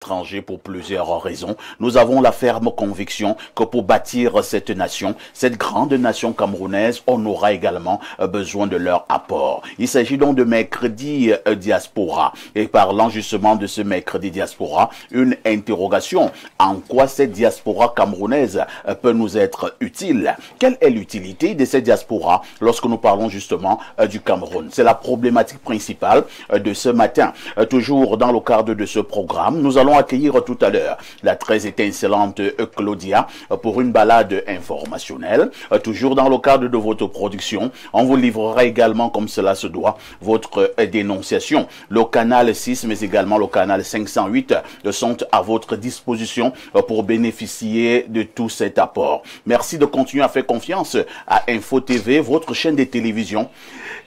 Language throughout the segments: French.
étrangers pour plusieurs raisons. Nous avons la ferme conviction que pour bâtir cette nation, cette grande nation camerounaise, on aura également besoin de leur apport. Il s'agit donc de Mercredi Diaspora. Et parlant justement de ce Mercredi Diaspora, une interrogation. En quoi cette diaspora camerounaise peut nous être utile? Quelle est l'utilité de cette diaspora lorsque nous parlons justement du Cameroun? C'est la problématique principale de ce matin. Toujours dans le cadre de ce programme, nous allons accueillir tout à l'heure la très étincelante Claudia pour une balade informationnelle. Toujours dans le cadre de votre production, on vous livrera également, comme cela se doit, votre dénonciation. Le canal 6, mais également le canal 508 sont à votre disposition pour bénéficier de tout cet apport. Merci de continuer à faire confiance à Info TV, votre chaîne de télévision,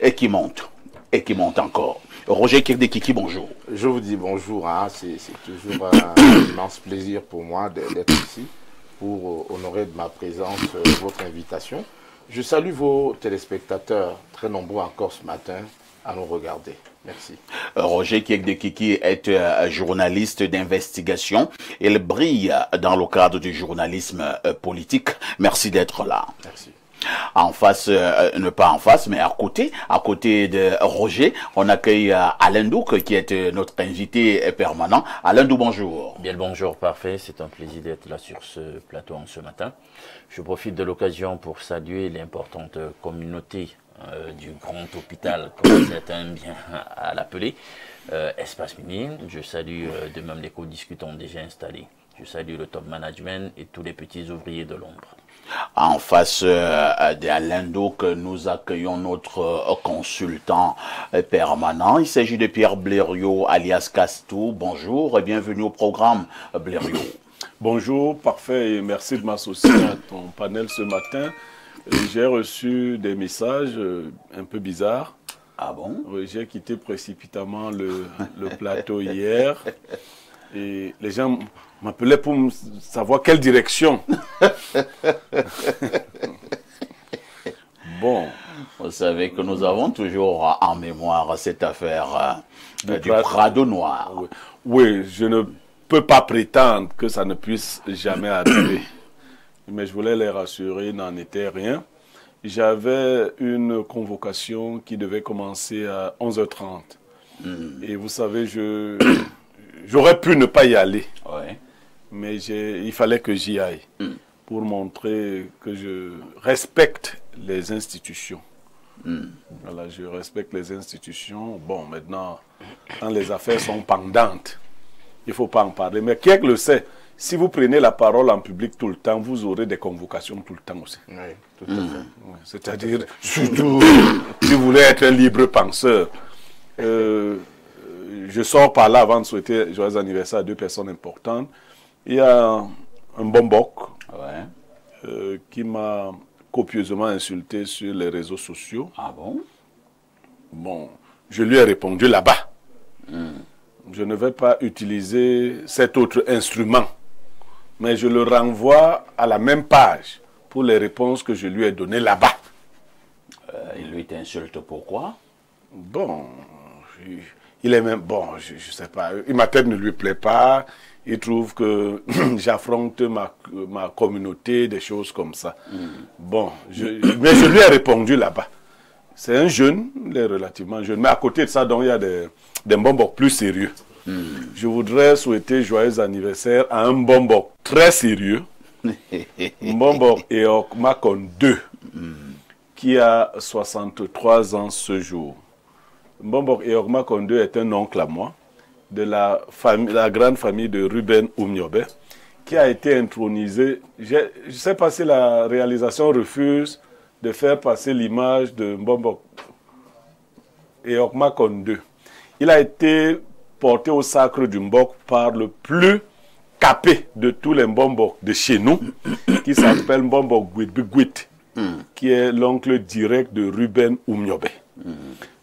et qui monte encore. Roger Kirdekiki, bonjour. Je vous dis bonjour, hein. C'est toujours un immense plaisir pour moi d'être ici pour honorer de ma présence votre invitation. Je salue vos téléspectateurs, très nombreux encore ce matin, à nous regarder. Merci. Roger Kirdekiki est journaliste d'investigation. Il brille dans le cadre du journalisme politique. Merci d'être là. Merci. En face, ne pas en face, mais à côté de Roger, on accueille Alain Douk, qui est notre invité permanent. Alain Douk, bonjour. Bien le bonjour, parfait. C'est un plaisir d'être là sur ce plateau ce matin. Je profite de l'occasion pour saluer l'importante communauté du grand hôpital, comme certains aiment bien à l'appeler, Espace Minime. Je salue de même les co-discutants déjà installés. Je salue le top management et tous les petits ouvriers de l'ombre. En face d'Alain Douk, nous accueillons notre consultant permanent. Il s'agit de Pierre Blériot, alias Castou. Bonjour et bienvenue au programme, Blériot. Bonjour, parfait, et merci de m'associer à ton panel ce matin. J'ai reçu des messages un peu bizarres. Ah bon? J'ai quitté précipitamment le plateau hier et les gens m'appelaient pour savoir quelle direction. Bon. Vous savez que nous avons toujours en mémoire cette affaire du Prado Noir. Oui. Oui, je ne peux pas prétendre que ça ne puisse jamais arriver. Mais je voulais les rassurer, il n'en était rien. J'avais une convocation qui devait commencer à 11h30. Et vous savez, j'aurais pu ne pas y aller. Ouais. Mais il fallait que j'y aille pour montrer que je respecte les institutions. Voilà, je respecte les institutions. Bon, maintenant, quand les affaires sont pendantes, il ne faut pas en parler. Mais qui est que le sait? Si vous prenez la parole en public tout le temps, vous aurez des convocations tout le temps aussi. Oui, tout à fait. Ouais, c'est-à-dire, surtout, si vous voulez être un libre penseur. Je sors par là avant de souhaiter joyeux anniversaire à deux personnes importantes. Il y a un Bombok qui m'a copieusement insulté sur les réseaux sociaux. Ah bon? Bon, je lui ai répondu là-bas. Je ne vais pas utiliser cet autre instrument, mais je le renvoie à la même page pour les réponses que je lui ai données là-bas. Il lui t'insulte pourquoi? Bon, il est même... Bon, je ne sais pas. Ma tête ne lui plaît pas. Il trouve que j'affronte ma communauté, des choses comme ça. Bon, mais je lui ai répondu là-bas. C'est un jeune, il est relativement jeune. Mais à côté de ça, donc, il y a des Bombok plus sérieux. Je voudrais souhaiter joyeux anniversaire à un Bombok très sérieux. Bombok Eok Makon 2, qui a 63 ans ce jour. Bombok Eok Makon 2 est un oncle à moi, de la grande famille de Ruben Oumniobe, qui a été intronisé. Je ne sais pas si la réalisation refuse de faire passer l'image de Mbombok Eok Makon 2. Il a été porté au sacre du Mbok par le plus capé de tous les Mbombok de chez nous, qui s'appelle Mbombok Gwit, qui est l'oncle direct de Ruben Oumniobe.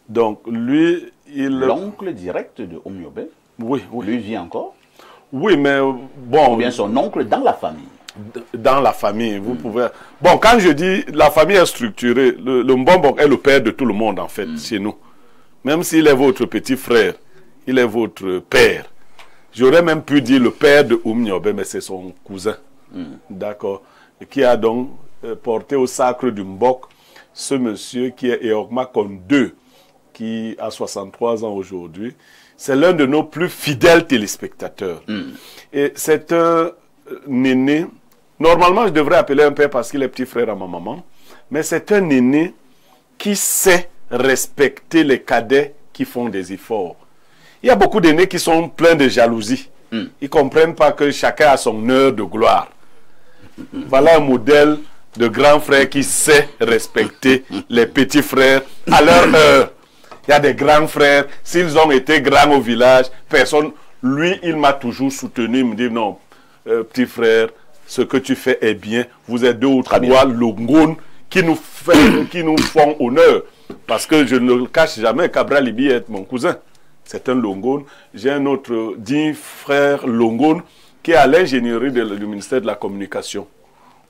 Donc lui, l'oncle direct de Oumniobe? Oui, oui. Lui vit encore? Oui, mais bon... Ou bien son oncle dans la famille? Dans la famille, vous pouvez... Bon, quand je dis la famille est structurée, le Mbombok est le père de tout le monde, en fait, chez nous. Même s'il est votre petit frère, il est votre père. J'aurais même pu dire le père de Oumniobé, mais c'est son cousin. D'accord. Qui a donc porté au sacre du Mbok ce monsieur qui est Eokma Kon 2, qui a 63 ans aujourd'hui. C'est l'un de nos plus fidèles téléspectateurs. Et c'est un aîné. Normalement, je devrais appeler un père parce qu'il est petit frère à ma maman. Mais c'est un aîné qui sait respecter les cadets qui font des efforts. Il y a beaucoup d'aînés qui sont pleins de jalousie. Ils ne comprennent pas que chacun a son heure de gloire. Voilà un modèle de grand frère qui sait respecter les petits frères à leur heure. Il y a des grands frères, s'ils ont été grands au village, personne, lui, il m'a toujours soutenu, il me dit non, petit frère, ce que tu fais est bien. Vous êtes deux ou trois Longones qui nous font honneur. Parce que je ne le cache jamais, Cabral Libi est mon cousin. C'est un Longone. J'ai un autre digne frère Longone qui est à l'ingénierie du ministère de la Communication.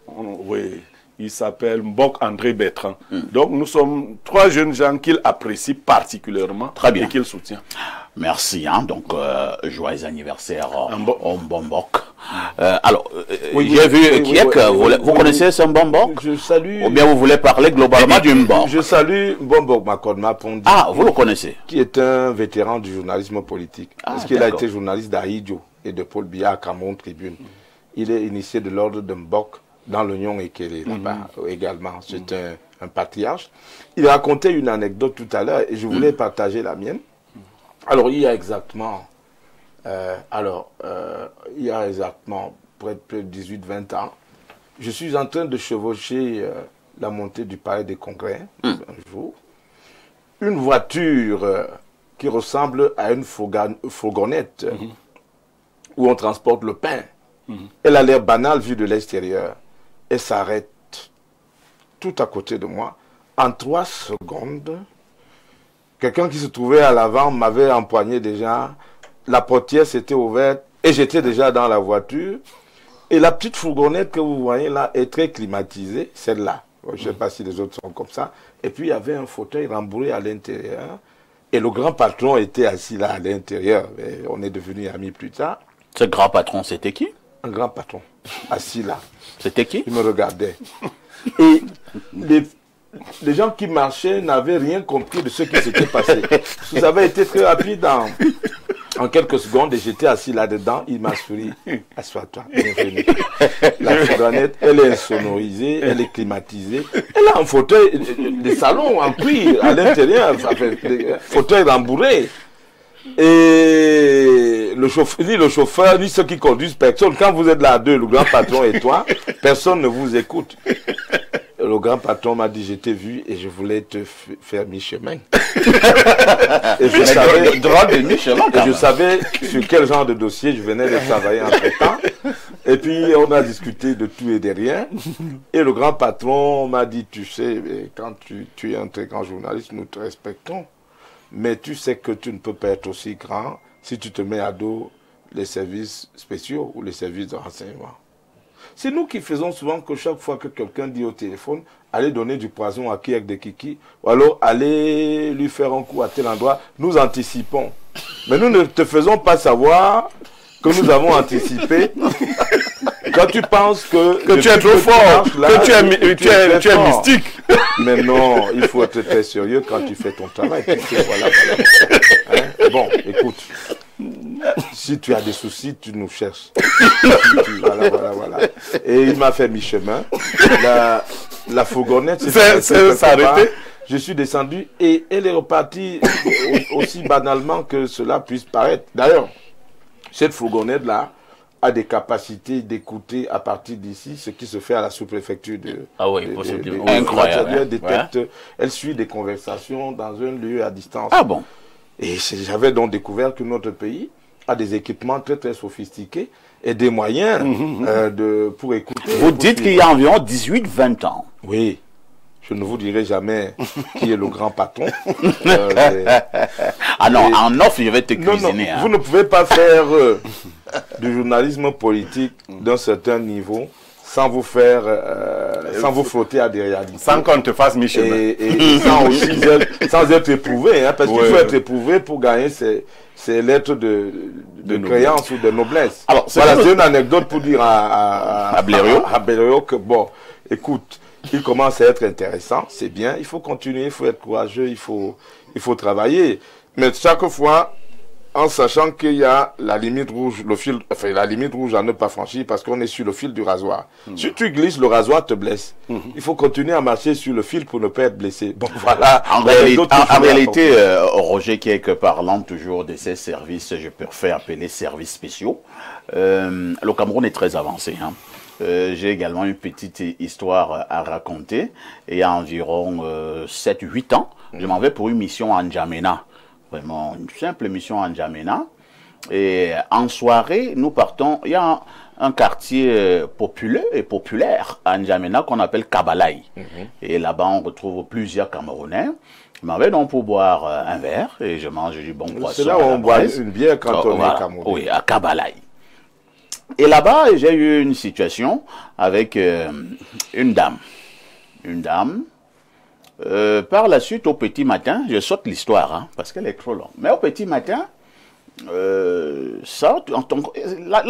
Oui, il s'appelle Mbok André Bertrand. Donc nous sommes trois jeunes gens qu'il apprécie particulièrement. Très bien. Et qu'il soutient. Merci, hein. Donc joyeux anniversaire au Mbombok. Alors, j'ai vu Kiek, vous connaissez ce Mbombok? Je salue... Ou bien vous voulez parler globalement du Mbok? Je salue Mbombok Makodma Pondi. Ah, vous le connaissez? Qui est un vétéran du journalisme politique. Parce qu'il a été journaliste d'Aïdjo et de Paul Biya à Cameroun Tribune. Il est initié de l'ordre de Mbok dans l'Union Ekele, là-bas également. C'est un patriarche. Il racontait une anecdote tout à l'heure et je voulais partager la mienne. Alors, il y a exactement près de 18-20 ans, je suis en train de chevaucher la montée du palais des congrès un jour. Une voiture qui ressemble à une fourgonnette où on transporte le pain. Elle a l'air banale vue de l'extérieur. Elle s'arrête tout à côté de moi. En 3 secondes, quelqu'un qui se trouvait à l'avant m'avait empoigné déjà. La portière s'était ouverte et j'étais déjà dans la voiture. Et la petite fourgonnette que vous voyez là est très climatisée, celle-là. Je ne sais pas si les autres sont comme ça. Et puis il y avait un fauteuil rembourré à l'intérieur. Et le grand patron était assis là à l'intérieur. On est devenus amis plus tard. Ce grand patron, c'était qui? Un grand patron, assis là. C'était qui? Il me regardait. Et les gens qui marchaient n'avaient rien compris de ce qui s'était passé. Ça avait été très rapide en quelques secondes et j'étais assis là-dedans. Il m'a souri. Assois-toi, bienvenue. La fourgonnette, elle est insonorisée, elle est climatisée. Elle a un fauteuil de salon en cuir à l'intérieur, fauteuil rembourré. Et le chauffeur, ni ceux qui conduisent, personne. Quand vous êtes là à deux, le grand patron et toi, personne ne vous écoute. Le grand patron m'a dit, je t'ai vu et je voulais te faire mi-chemin. Et je savais sur quel genre de dossier je venais de travailler entre-temps. Et puis on a discuté de tout et de rien. Et le grand patron m'a dit, tu sais, quand tu es un très grand journaliste, nous te respectons. Mais tu sais que tu ne peux pas être aussi grand si tu te mets à dos les services spéciaux ou les services de renseignement. C'est nous qui faisons souvent que chaque fois que quelqu'un dit au téléphone, allez donner du poison à Kiek de Kiki, ou alors allez lui faire un coup à tel endroit, nous anticipons. Mais nous ne te faisons pas savoir que nous avons anticipé. Quand tu penses que tu es trop fort, que tu es mystique. Mais non, il faut être très sérieux quand tu fais ton travail. Voilà. Hein? Bon, écoute. Si tu as des soucis, tu nous cherches. Voilà. Et il m'a fait mi-chemin. La fourgonnette s'est arrêtée. Je suis descendu et elle est repartie aussi banalement que cela puisse paraître. D'ailleurs, cette fourgonnette-là a des capacités d'écouter à partir d'ici ce qui se fait à la sous-préfecture de... Ah oui, possiblement. Incroyable. Elle suit des conversations dans un lieu à distance. Ah bon? Et j'avais donc découvert que notre pays a des équipements très très sophistiqués et des moyens pour écouter. Vous dites qu'il y a environ 18-20 ans. Oui. Je ne vous dirai jamais qui est le grand patron. Ah non, en off, je vais te cuisiner. Non, vous ne pouvez pas faire du journalisme politique d'un certain niveau sans vous faire sans vous frotter à des réalités. Sans qu'on te fasse mi-chemin. Et sans aussi sans être éprouvé, hein, parce qu'il faut être éprouvé pour gagner ces lettres de créance ou de noblesse. Alors, c'est une anecdote pour dire à Blériot que, bon, écoute, il commence à être intéressant, c'est bien, il faut continuer, il faut être courageux, il faut travailler. Mais chaque fois, en sachant qu'il y a la limite rouge, la limite rouge à ne pas franchir parce qu'on est sur le fil du rasoir. Si tu glisses, le rasoir te blesse. Il faut continuer à marcher sur le fil pour ne pas être blessé. Bon, voilà. En réalité, Roger Kiek, parlant toujours de ces services, je préfère appeler services spéciaux. Le Cameroun est très avancé. Hein. J'ai également une petite histoire à raconter. Il y a environ 7-8 ans, je m'en vais pour une mission à N'Djamena. Vraiment une simple mission à N'Djamena. Et en soirée, nous partons. Il y a un quartier populaire à N'Djamena qu'on appelle Kabalaï. Et là-bas, on retrouve plusieurs Camerounais. Je m'en vais donc pour boire un verre et je mange du bon poisson. C'est là où on boit une bière quand on est Camerounais. Oui, à Kabalaï. Et là-bas, j'ai eu une situation avec une dame. Par la suite, au petit matin, je saute l'histoire, hein, parce qu'elle est trop longue. Mais au petit matin, la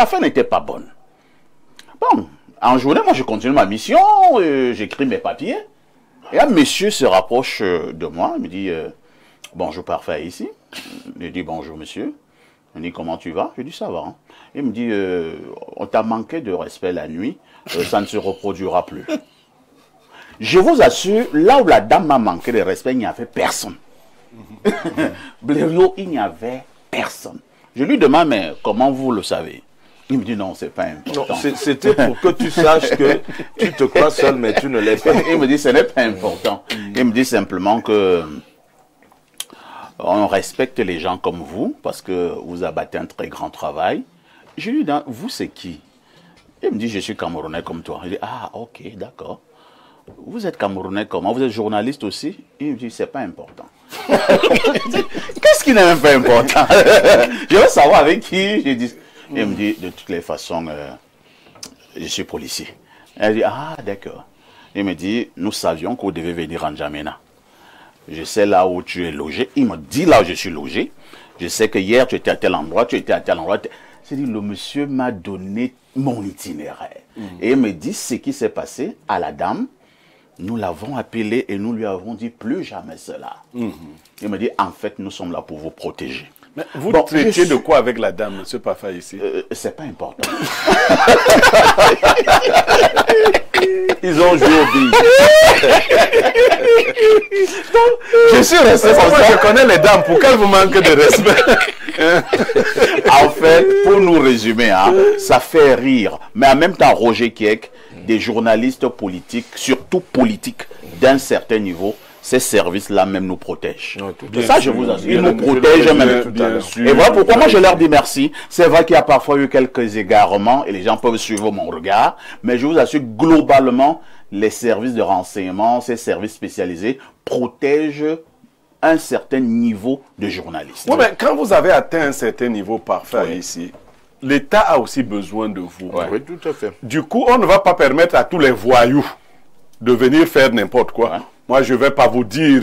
fin n'était pas bonne. Bon, en journée, moi, je continue ma mission, j'écris mes papiers. Et un monsieur se rapproche de moi, il me dit « Bonjour, parfait, ici ?» Je dis « Bonjour, monsieur. » Il me dit « Comment tu vas ?» Je dis « Ça va. Hein. » Il me dit « On t'a manqué de respect la nuit, ça ne se reproduira plus. » Je vous assure, là où la dame m'a manqué de respect, il n'y avait personne. Blériot, il n'y avait personne. Je lui demande, mais comment vous le savez? Il me dit, non, c'est pas important. C'était pour que tu saches que tu te crois seul, mais tu ne l'es pas. Il me dit, ce n'est pas important. Il me dit simplement que on respecte les gens comme vous, parce que vous abattez un très grand travail. Je lui dis, vous, c'est qui? Il me dit, je suis Camerounais comme toi. Il dit, ah, ok, d'accord. Vous êtes Camerounais comment? Vous êtes journaliste aussi? Il me dit, c'est pas important. Qu'est-ce qui n'est même pas important? Je veux savoir avec qui. Je dis, il me dit, de toutes les façons, je suis policier. Elle dit, ah, d'accord. Il me dit, nous savions qu'on devait venir en N'Djamena. Je sais là où tu es logé. Il me dit là où je suis logé. Je sais que hier, tu étais à tel endroit, tu étais à tel endroit. J'ai dit, le monsieur m'a donné mon itinéraire. Et il me dit ce qui s'est passé à la dame. Nous l'avons appelé et nous lui avons dit plus jamais cela. Il me dit, en fait, nous sommes là pour vous protéger. Mais vous traitiez de quoi avec la dame, M. Parfait, ici? C'est pas important. Ils ont joué au billes. Je suis resté comme ça. Je connais les dames. Pourquoi vous manquez de respect? En fait, pour nous résumer, hein, ça fait rire. Mais en même temps, Roger Kiek, des journalistes politiques, surtout politiques, d'un certain niveau, ces services-là même nous protègent. Ça, je vous assure. Ils nous protègent même. Et voilà pourquoi moi je leur dis merci. C'est vrai qu'il y a parfois eu quelques égarements et les gens peuvent suivre mon regard. Mais je vous assure, globalement, les services de renseignement, ces services spécialisés protègent un certain niveau de journalistes. Oui, mais quand vous avez atteint un certain niveau parfait ici, l'État a aussi besoin de vous. Oui, tout à fait. Du coup, on ne va pas permettre à tous les voyous de venir faire n'importe quoi. Moi, je ne vais pas vous dire,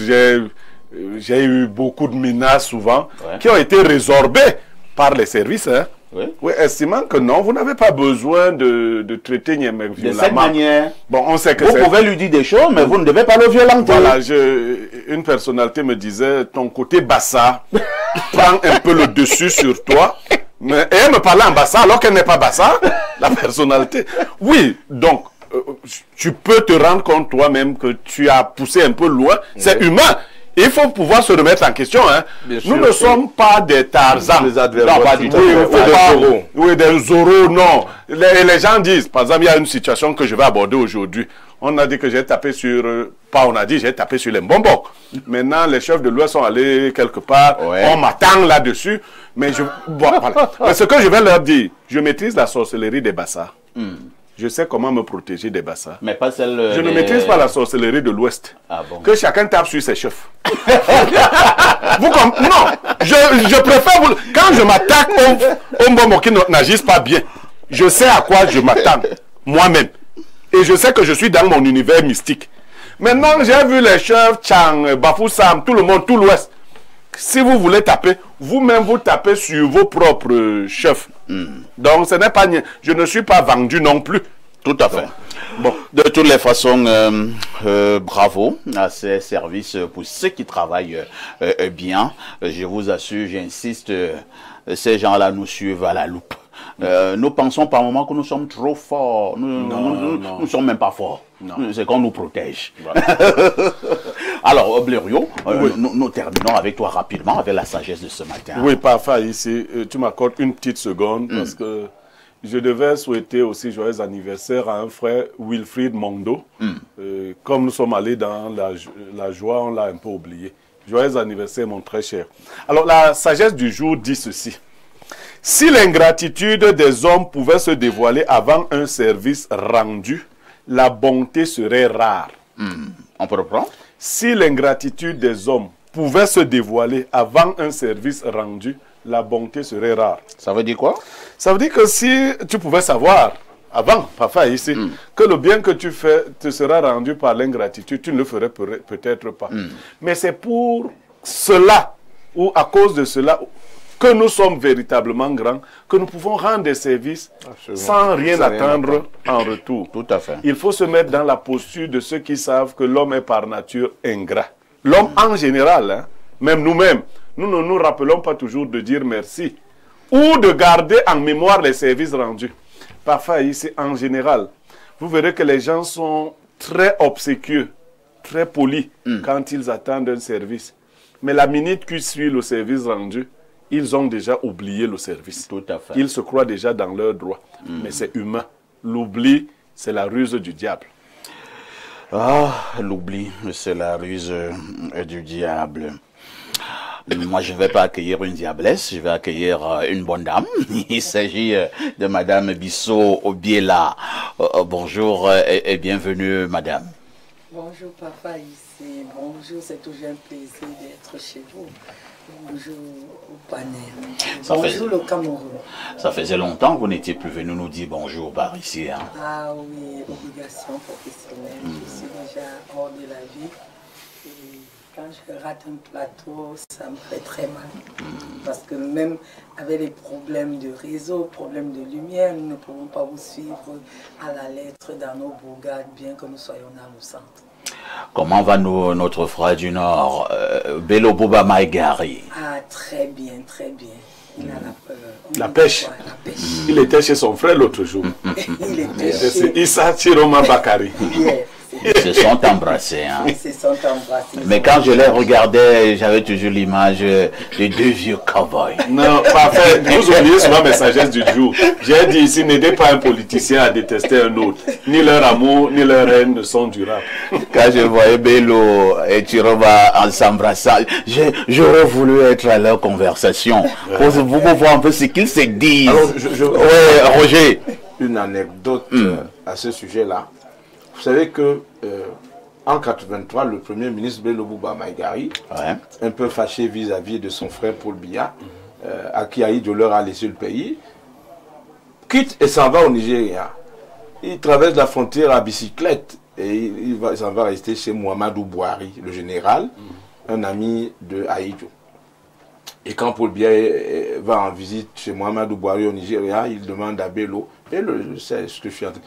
j'ai eu beaucoup de menaces souvent qui ont été résorbées par les services. Hein. Oui, estimant que non, vous n'avez pas besoin de traiter Niamey violemment. De cette manière, bon, on sait que vous pouvez lui dire des choses, mais vous ne devez pas le violenter. Voilà, une personnalité me disait, ton côté bassa prend un peu le dessus sur toi. Mais, et elle me parlait en bassa alors qu'elle n'est pas bassa, la personnalité. Oui, donc, tu peux te rendre compte toi-même que tu as poussé un peu loin. C'est humain. Il faut pouvoir se remettre en question. Hein. Nous ne sommes pas des Tarzans. Des adversaires. Non, pas du tout. Oui, des Zorros, non. Les gens disent, par exemple, il y a une situation que je vais aborder aujourd'hui. On a dit que j'ai tapé sur... Pas on a dit, j'ai tapé sur les bonbons. Maintenant, les chefs de l'Ouest sont allés quelque part. On m'attend là-dessus. Mais bon, voilà. Mais ce que je vais leur dire, je maîtrise la sorcellerie des Bassas. Je sais comment me protéger des Bassas. Mais pas celle... Je ne maîtrise pas la sorcellerie de l'Ouest. Ah bon? Que chacun tape sur ses chefs. Non, je préfère vous... Quand je m'attaque aux bonbons qui n'agissent pas bien, je sais à quoi je m'attends. Moi-même. Et je sais que je suis dans mon univers mystique. Maintenant, j'ai vu les chefs, Chang, Bafoussam, tout le monde, tout l'Ouest. Si vous voulez taper, vous-même vous tapez sur vos propres chefs. Donc ce n'est pas... Je ne suis pas vendu non plus. Tout à fait. Bon, de toutes les façons, bravo à ces services pour ceux qui travaillent bien. Je vous assure, j'insiste, ces gens-là nous suivent à la loupe. Nous pensons par moments que nous sommes trop forts. Nous ne sommes même pas forts. C'est qu'on nous protège. Voilà. Alors, Blériot, oui. Nous terminons avec toi rapidement, avec la sagesse de ce matin. Oui, parfait. Ici, tu m'accordes une petite seconde parce que je devais souhaiter aussi joyeux anniversaire à un frère, Wilfried Mondo. Comme nous sommes allés dans la joie, on l'a un peu oublié. Joyeux anniversaire, mon très cher. Alors, la sagesse du jour dit ceci. Si l'ingratitude des hommes pouvait se dévoiler avant un service rendu, la bonté serait rare. On peut reprendre? Si l'ingratitude des hommes pouvait se dévoiler avant un service rendu, la bonté serait rare. Ça veut dire quoi? Ça veut dire que si tu pouvais savoir, avant, parfois ici, que le bien que tu fais te sera rendu par l'ingratitude, tu ne le ferais peut-être pas. Mais c'est pour cela, ou à cause de cela, que nous sommes véritablement grands, que nous pouvons rendre des services sans rien attendre en retour. Tout à fait. Il faut se mettre dans la posture de ceux qui savent que l'homme est par nature ingrat. L'homme en général, hein, même nous-mêmes, nous ne nous rappelons pas toujours de dire merci ou de garder en mémoire les services rendus. Parfois ici, en général, vous verrez que les gens sont très obséquieux, très polis quand ils attendent un service. Mais la minute qui suit le service rendu, ils ont déjà oublié le service. Tout à fait. Ils se croient déjà dans leurs droits. Mais c'est humain. L'oubli, c'est la ruse du diable. Ah, l'oubli, c'est la ruse du diable. Moi, je ne vais pas accueillir une diablesse, je vais accueillir une bonne dame. Il s'agit de Madame Bissot Obiela. Bonjour et bienvenue, Madame. Bonjour, papa, ici. Bonjour, c'est toujours un plaisir d'être chez vous. Bonjour au panel. Bonjour le Cameroun. Ça faisait longtemps que vous n'étiez plus venu nous dire bonjour par ici. Hein. Ah oui, obligation professionnelle. Je suis déjà hors de la vie. Et quand je rate un plateau, ça me fait très mal. Parce que même avec les problèmes de réseau, problèmes de lumière, nous ne pouvons pas vous suivre à la lettre dans nos bourgades, bien que nous soyons dans le centre. Comment va notre frère du Nord, Bello Bouba Maïgari? Ah, très bien, très bien. Il a la pêche. La pêche. Il était chez son frère l'autre jour. Il était chez Issa Chiroma Bakari. Ils se sont embrassés. Hein. Ils se sont embrassés. Mais quand je les regardais, j'avais toujours l'image de deux vieux cowboys. Non, parfait. Vous oubliez souvent mes sagesses du jour. J'ai dit ici, n'aidez pas un politicien à détester un autre. Ni leur amour, ni leur haine ne sont durables. Quand je voyais Bello et Chiroma en s'embrassant, j'aurais voulu être à leur conversation. Pour vous voir un peu ce qu'ils se disent. Alors, ouais, Roger. Une anecdote à ce sujet-là. Vous savez que en 83, le premier ministre Bello Bouba Maïgari, un peu fâché vis-à-vis de son frère Paul Biya, à qui Aïdjo leur a laissé le pays, quitte et s'en va au Nigeria. Il traverse la frontière à bicyclette et il s'en va rester chez Muhammadu Buhari, le général, un ami de Aïdjo. Et quand Paul Biya va en visite chez Muhammadu Buhari au Nigeria, il demande à Bello, Bello, je sais ce que je suis en train.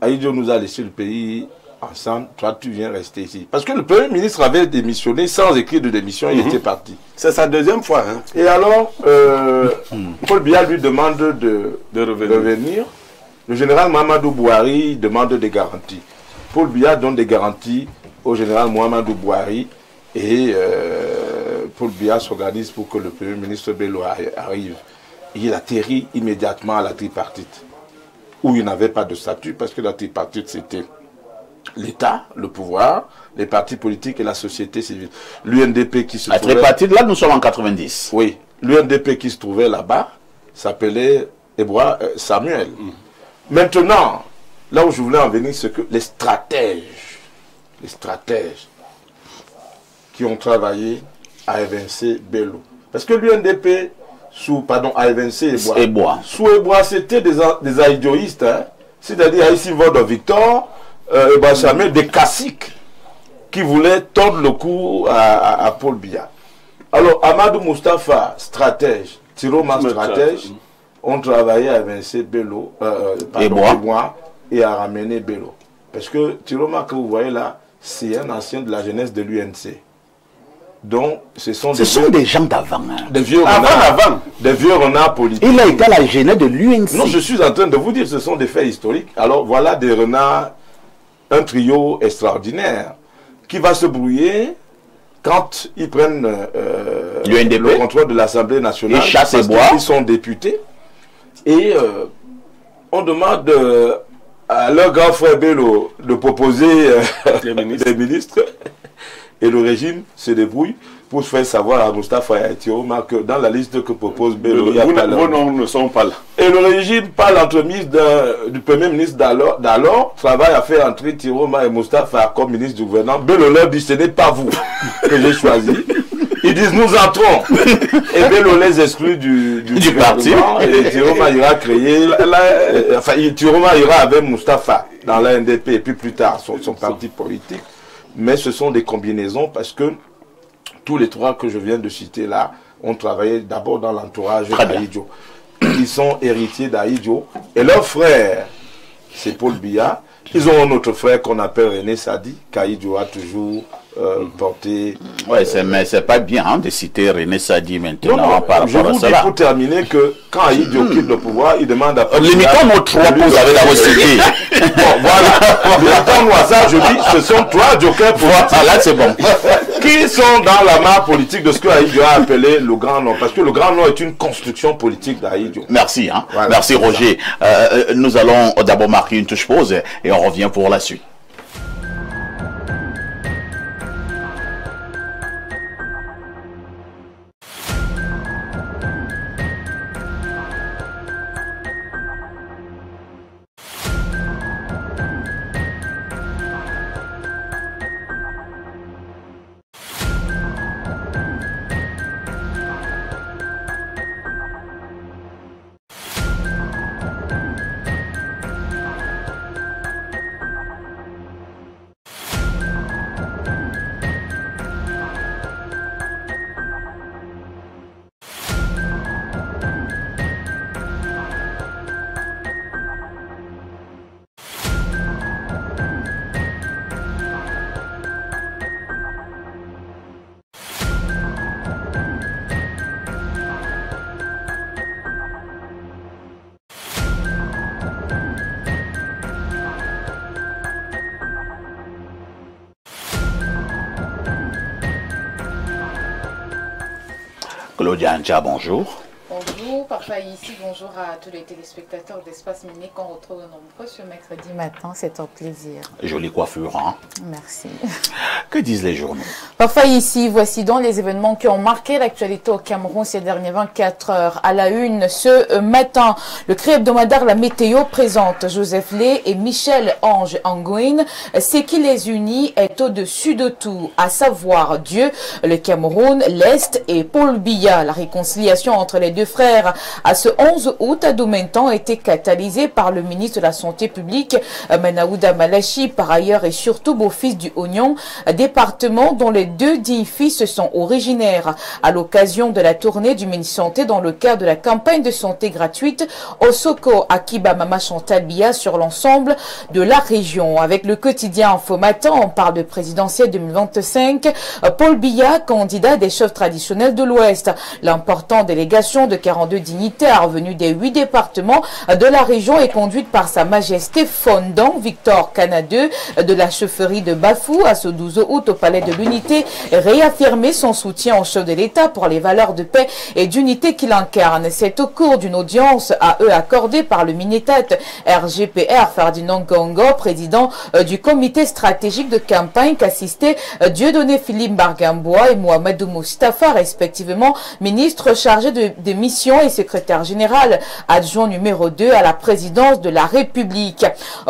Aïdjo nous a laissé le pays ensemble, toi tu viens rester ici. Parce que le Premier ministre avait démissionné sans écrire de démission, il était parti. C'est sa deuxième fois. Hein. Et alors, Paul Biya lui demande de revenir. Le général Muhammadu Buhari demande des garanties. Paul Biya donne des garanties au général Muhammadu Buhari et Paul Biya s'organise pour que le Premier ministre Bello arrive. Il atterrit immédiatement à la tripartite, où il n'avait pas de statut, parce que la tripartite, c'était l'État, le pouvoir, les partis politiques et la société civile. L'UNDP qui se trouvait... La tripartite, là, nous sommes en 90. Oui. L'UNDP qui se trouvait là-bas s'appelait Samuel. Maintenant, là où je voulais en venir, c'est que les stratèges qui ont travaillé à évincer Bello. Parce que l'UNDP... sous Ebois. Sous Ebois, c'était des aïdioïstes. Hein. c'est-à-dire ici Vodo Victor, et Bachamé, des caciques qui voulaient tordre le cou à Paul Biya. Alors, Amadou Moustapha, stratège, Tiroma, stratège, ont travaillé à évincer Bello, et à ramener Bello. Parce que Tiroma, que vous voyez là, c'est un ancien de la jeunesse de l'UNC. Donc, ce sont des gens d'avant. Hein. Des vieux renards. Des vieux renards politiques. Il a été à la jeunesse de l'UNC. Non, je suis en train de vous dire, ce sont des faits historiques. Alors, voilà des renards, un trio extraordinaire qui va se brouiller quand ils prennent le contrôle de l'Assemblée nationale. Ils chassent et boivent. Ils sont députés. Et on demande à leur grand frère Bello de proposer des ministres. Et le régime se débrouille pour faire savoir à Moustapha et Tiroma que dans la liste que propose Bello, vos noms ne sont pas là. Et le régime, par l'entremise du premier ministre d'alors, travaille à faire entrer Tiroma et Moustapha comme ministre du gouvernement. Bello leur dit, ce n'est pas vous que j'ai choisi. Ils disent, nous entrons. Et Bello les exclut du parti. Et Tiroma ira créer, Tiroma ira avec Moustapha dans la NDP et puis plus tard son parti politique. Mais ce sont des combinaisons parce que tous les trois que je viens de citer là ont travaillé d'abord dans l'entourage d'Ahidjo. Ils sont héritiers d'Ahidjo. Et leur frère, c'est Paul Biya. Ils ont un autre frère qu'on appelle René Sadi, qu'Ahidjo a toujours porté. Ouais, mais c'est pas bien hein, de citer René Sadi maintenant par rapport à je vous dis pour terminer que quand Ahidjo quitte le pouvoir, il demande à limitons nos trois pour vous avez d'abord cité. Bon, voilà. Limitons-nous à ça, je dis, ce sont trois jokers politiques. Voilà, c'est bon. Qui sont dans la main politique de ce que Ahidjo a appelé le Grand Nord. Parce que le Grand Nord est une construction politique d'Ahidjo. Merci, hein. Voilà, merci Roger. Nous allons d'abord marquer une touche pause et on revient pour la suite. Claudia Ancha, bonjour. Bonjour, Papa ici, bonjour à tous les téléspectateurs d'Espace Mini qu'on retrouve nombreux ce mercredi matin, c'est un plaisir. Jolie coiffure, hein? Merci. Que disent les journaux? Papa ici, voici donc les événements qui ont marqué l'actualité au Cameroun ces dernières 24 heures. À la une, ce matin, le CRI hebdomadaire La Météo présente Joseph Lé et Michel Ange Angouine. Ce qui les unit est au-dessus de tout, à savoir Dieu, le Cameroun, l'Est et Paul Biya. La réconciliation entre les deux frères à ce 11 août à Doumentan a été catalysée par le ministre de la Santé publique, Manaouda Malachi, par ailleurs et surtout beau-fils du Oignon, département dont les deux dignes fils sont originaires. À l'occasion de la tournée du ministre Santé dans le cadre de la campagne de santé gratuite au Soko Akiba Mama Chantal Biya sur l'ensemble de la région. Avec le quotidien Info Matin, on parle de présidentielle 2025. Paul Biya, candidat des chefs traditionnels de l'Ouest. L'importante délégation de 42 dignitaires venus des 8 départements de la région est conduite par Sa Majesté Fondant Victor Canadeux de la chefferie de Bafou à ce 12 août au Palais de l'Unité et réaffirmer son soutien au chef de l'État pour les valeurs de paix et d'unité qu'il incarne. C'est au cours d'une audience à eux accordée par le Minitat RGPR Ferdinand Gongo, président du comité stratégique de campagne qu'assistaient Dieudonné Philippe Bargambois et Mohamedou Moustapha, respectivement ministres chargés de mission, et secrétaire général adjoint numéro 2 à la présidence de la République.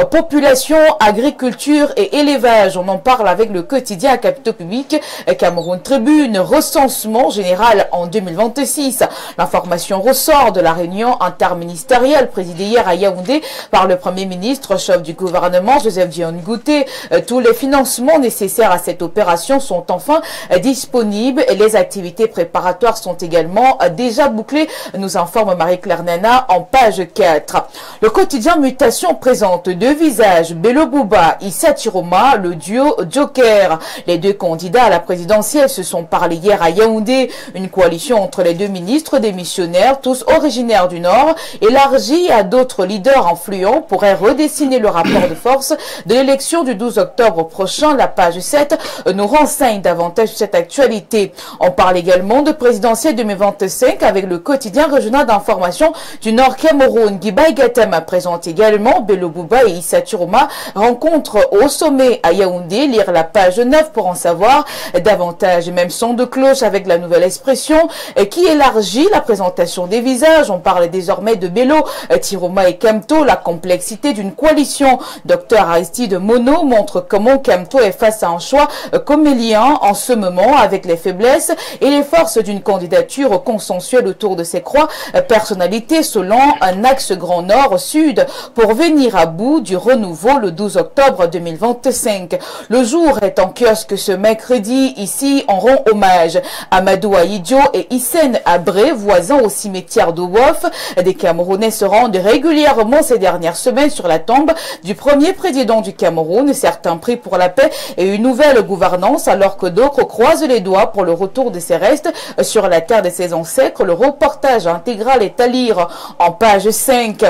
Population, agriculture et élevage, on en parle avec le quotidien Capitaux Public, Cameroun Tribune, recensement général en 2026. L'information ressort de la réunion interministérielle présidée hier à Yaoundé par le Premier ministre, chef du gouvernement, Joseph Dion Ngouté. Tous les financements nécessaires à cette opération sont enfin disponibles et les activités préparatoires sont également déjà bouclées, nous informe Marie-Claire Nana en page 4. Le quotidien Mutation présente deux visages, Bello Bouba, Issa Tiroma, le duo Joker. Les deux candidats à la présidentielle se sont parlé hier à Yaoundé. Une coalition entre les deux ministres démissionnaires, tous originaires du Nord, élargie à d'autres leaders influents, pourrait redessiner le rapport de force de l'élection du 12 octobre prochain. La page 7 nous renseigne davantage sur cette actualité. On parle également de présidentielle 2025 avec le quotidien régional d'information du Nord Cameroun. Guibaï Gatama présente également Bello Bouba et Issa Tiroma rencontre au sommet à Yaoundé. Lire la page 9 pour en savoir davantage. Même son de cloche avec la nouvelle expression qui élargit la présentation des visages. On parle désormais de Bello, Tiroma et Kemto. La complexité d'une coalition. Docteur Aristide Mono montre comment Kemto est face à un choix comélien en ce moment avec les faiblesses et les forces d'une candidature consensuelle autour de ses croix personnalités selon un axe Grand Nord-Sud pour venir à bout du renouveau le 12 octobre 2025. Le jour est en kiosque ce mercredi. Ici, on rend hommage à Amadou Aïdjo et Hissène Abré, voisins au cimetière de Wof. Des Camerounais se rendent régulièrement ces dernières semaines sur la tombe du premier président du Cameroun. Certains prient pour la paix et une nouvelle gouvernance alors que d'autres croisent les doigts pour le retour de ses restes sur la terre de ses ancêtres. Le reportage intégral est à lire en page 5.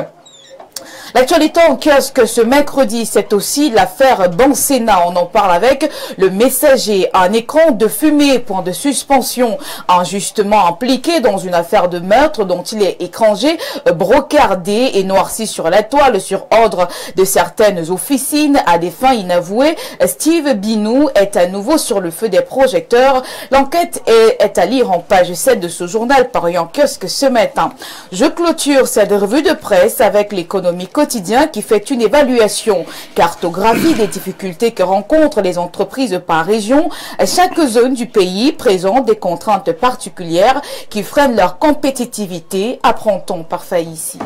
L'actualité en kiosque ce mercredi, c'est aussi l'affaire Bansena. On en parle avec le Messager. Un écran de fumée, point de suspension, injustement impliqué dans une affaire de meurtre dont il est étranger, brocardé et noirci sur la toile sur ordre de certaines officines à des fins inavouées. Steve Binou est à nouveau sur le feu des projecteurs. L'enquête est à lire en page 7 de ce journal paru en kiosque ce matin. Je clôture cette revue de presse avec l'économie quotidien qui fait une évaluation, cartographie des difficultés que rencontrent les entreprises par région. Chaque zone du pays présente des contraintes particulières qui freinent leur compétitivité. Apprend-on parfait ici.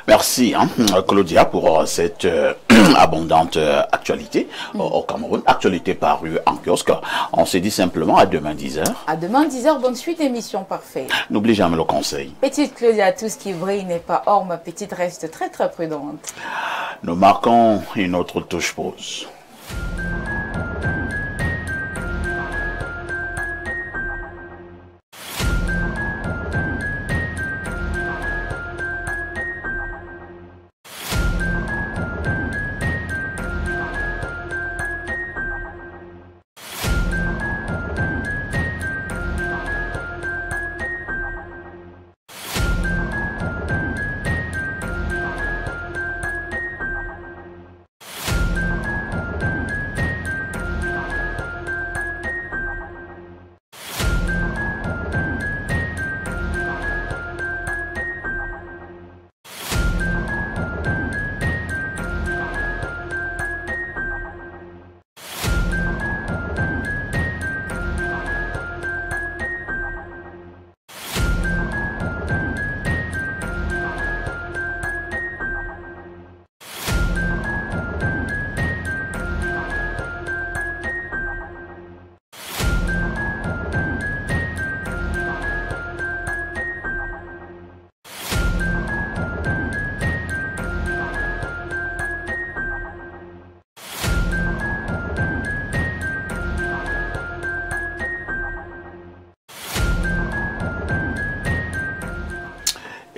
Merci Claudia pour cette abondante actualité au Cameroun. Actualité parue en kiosque. On s'est dit simplement à demain 10h. À demain 10h, bonne suite d'émission parfait. N'oublie jamais le conseil. Petite Claudia, tout ce qui brille n'est pas or. Ma petite reste très très prudente. Nous marquons une autre touche pause.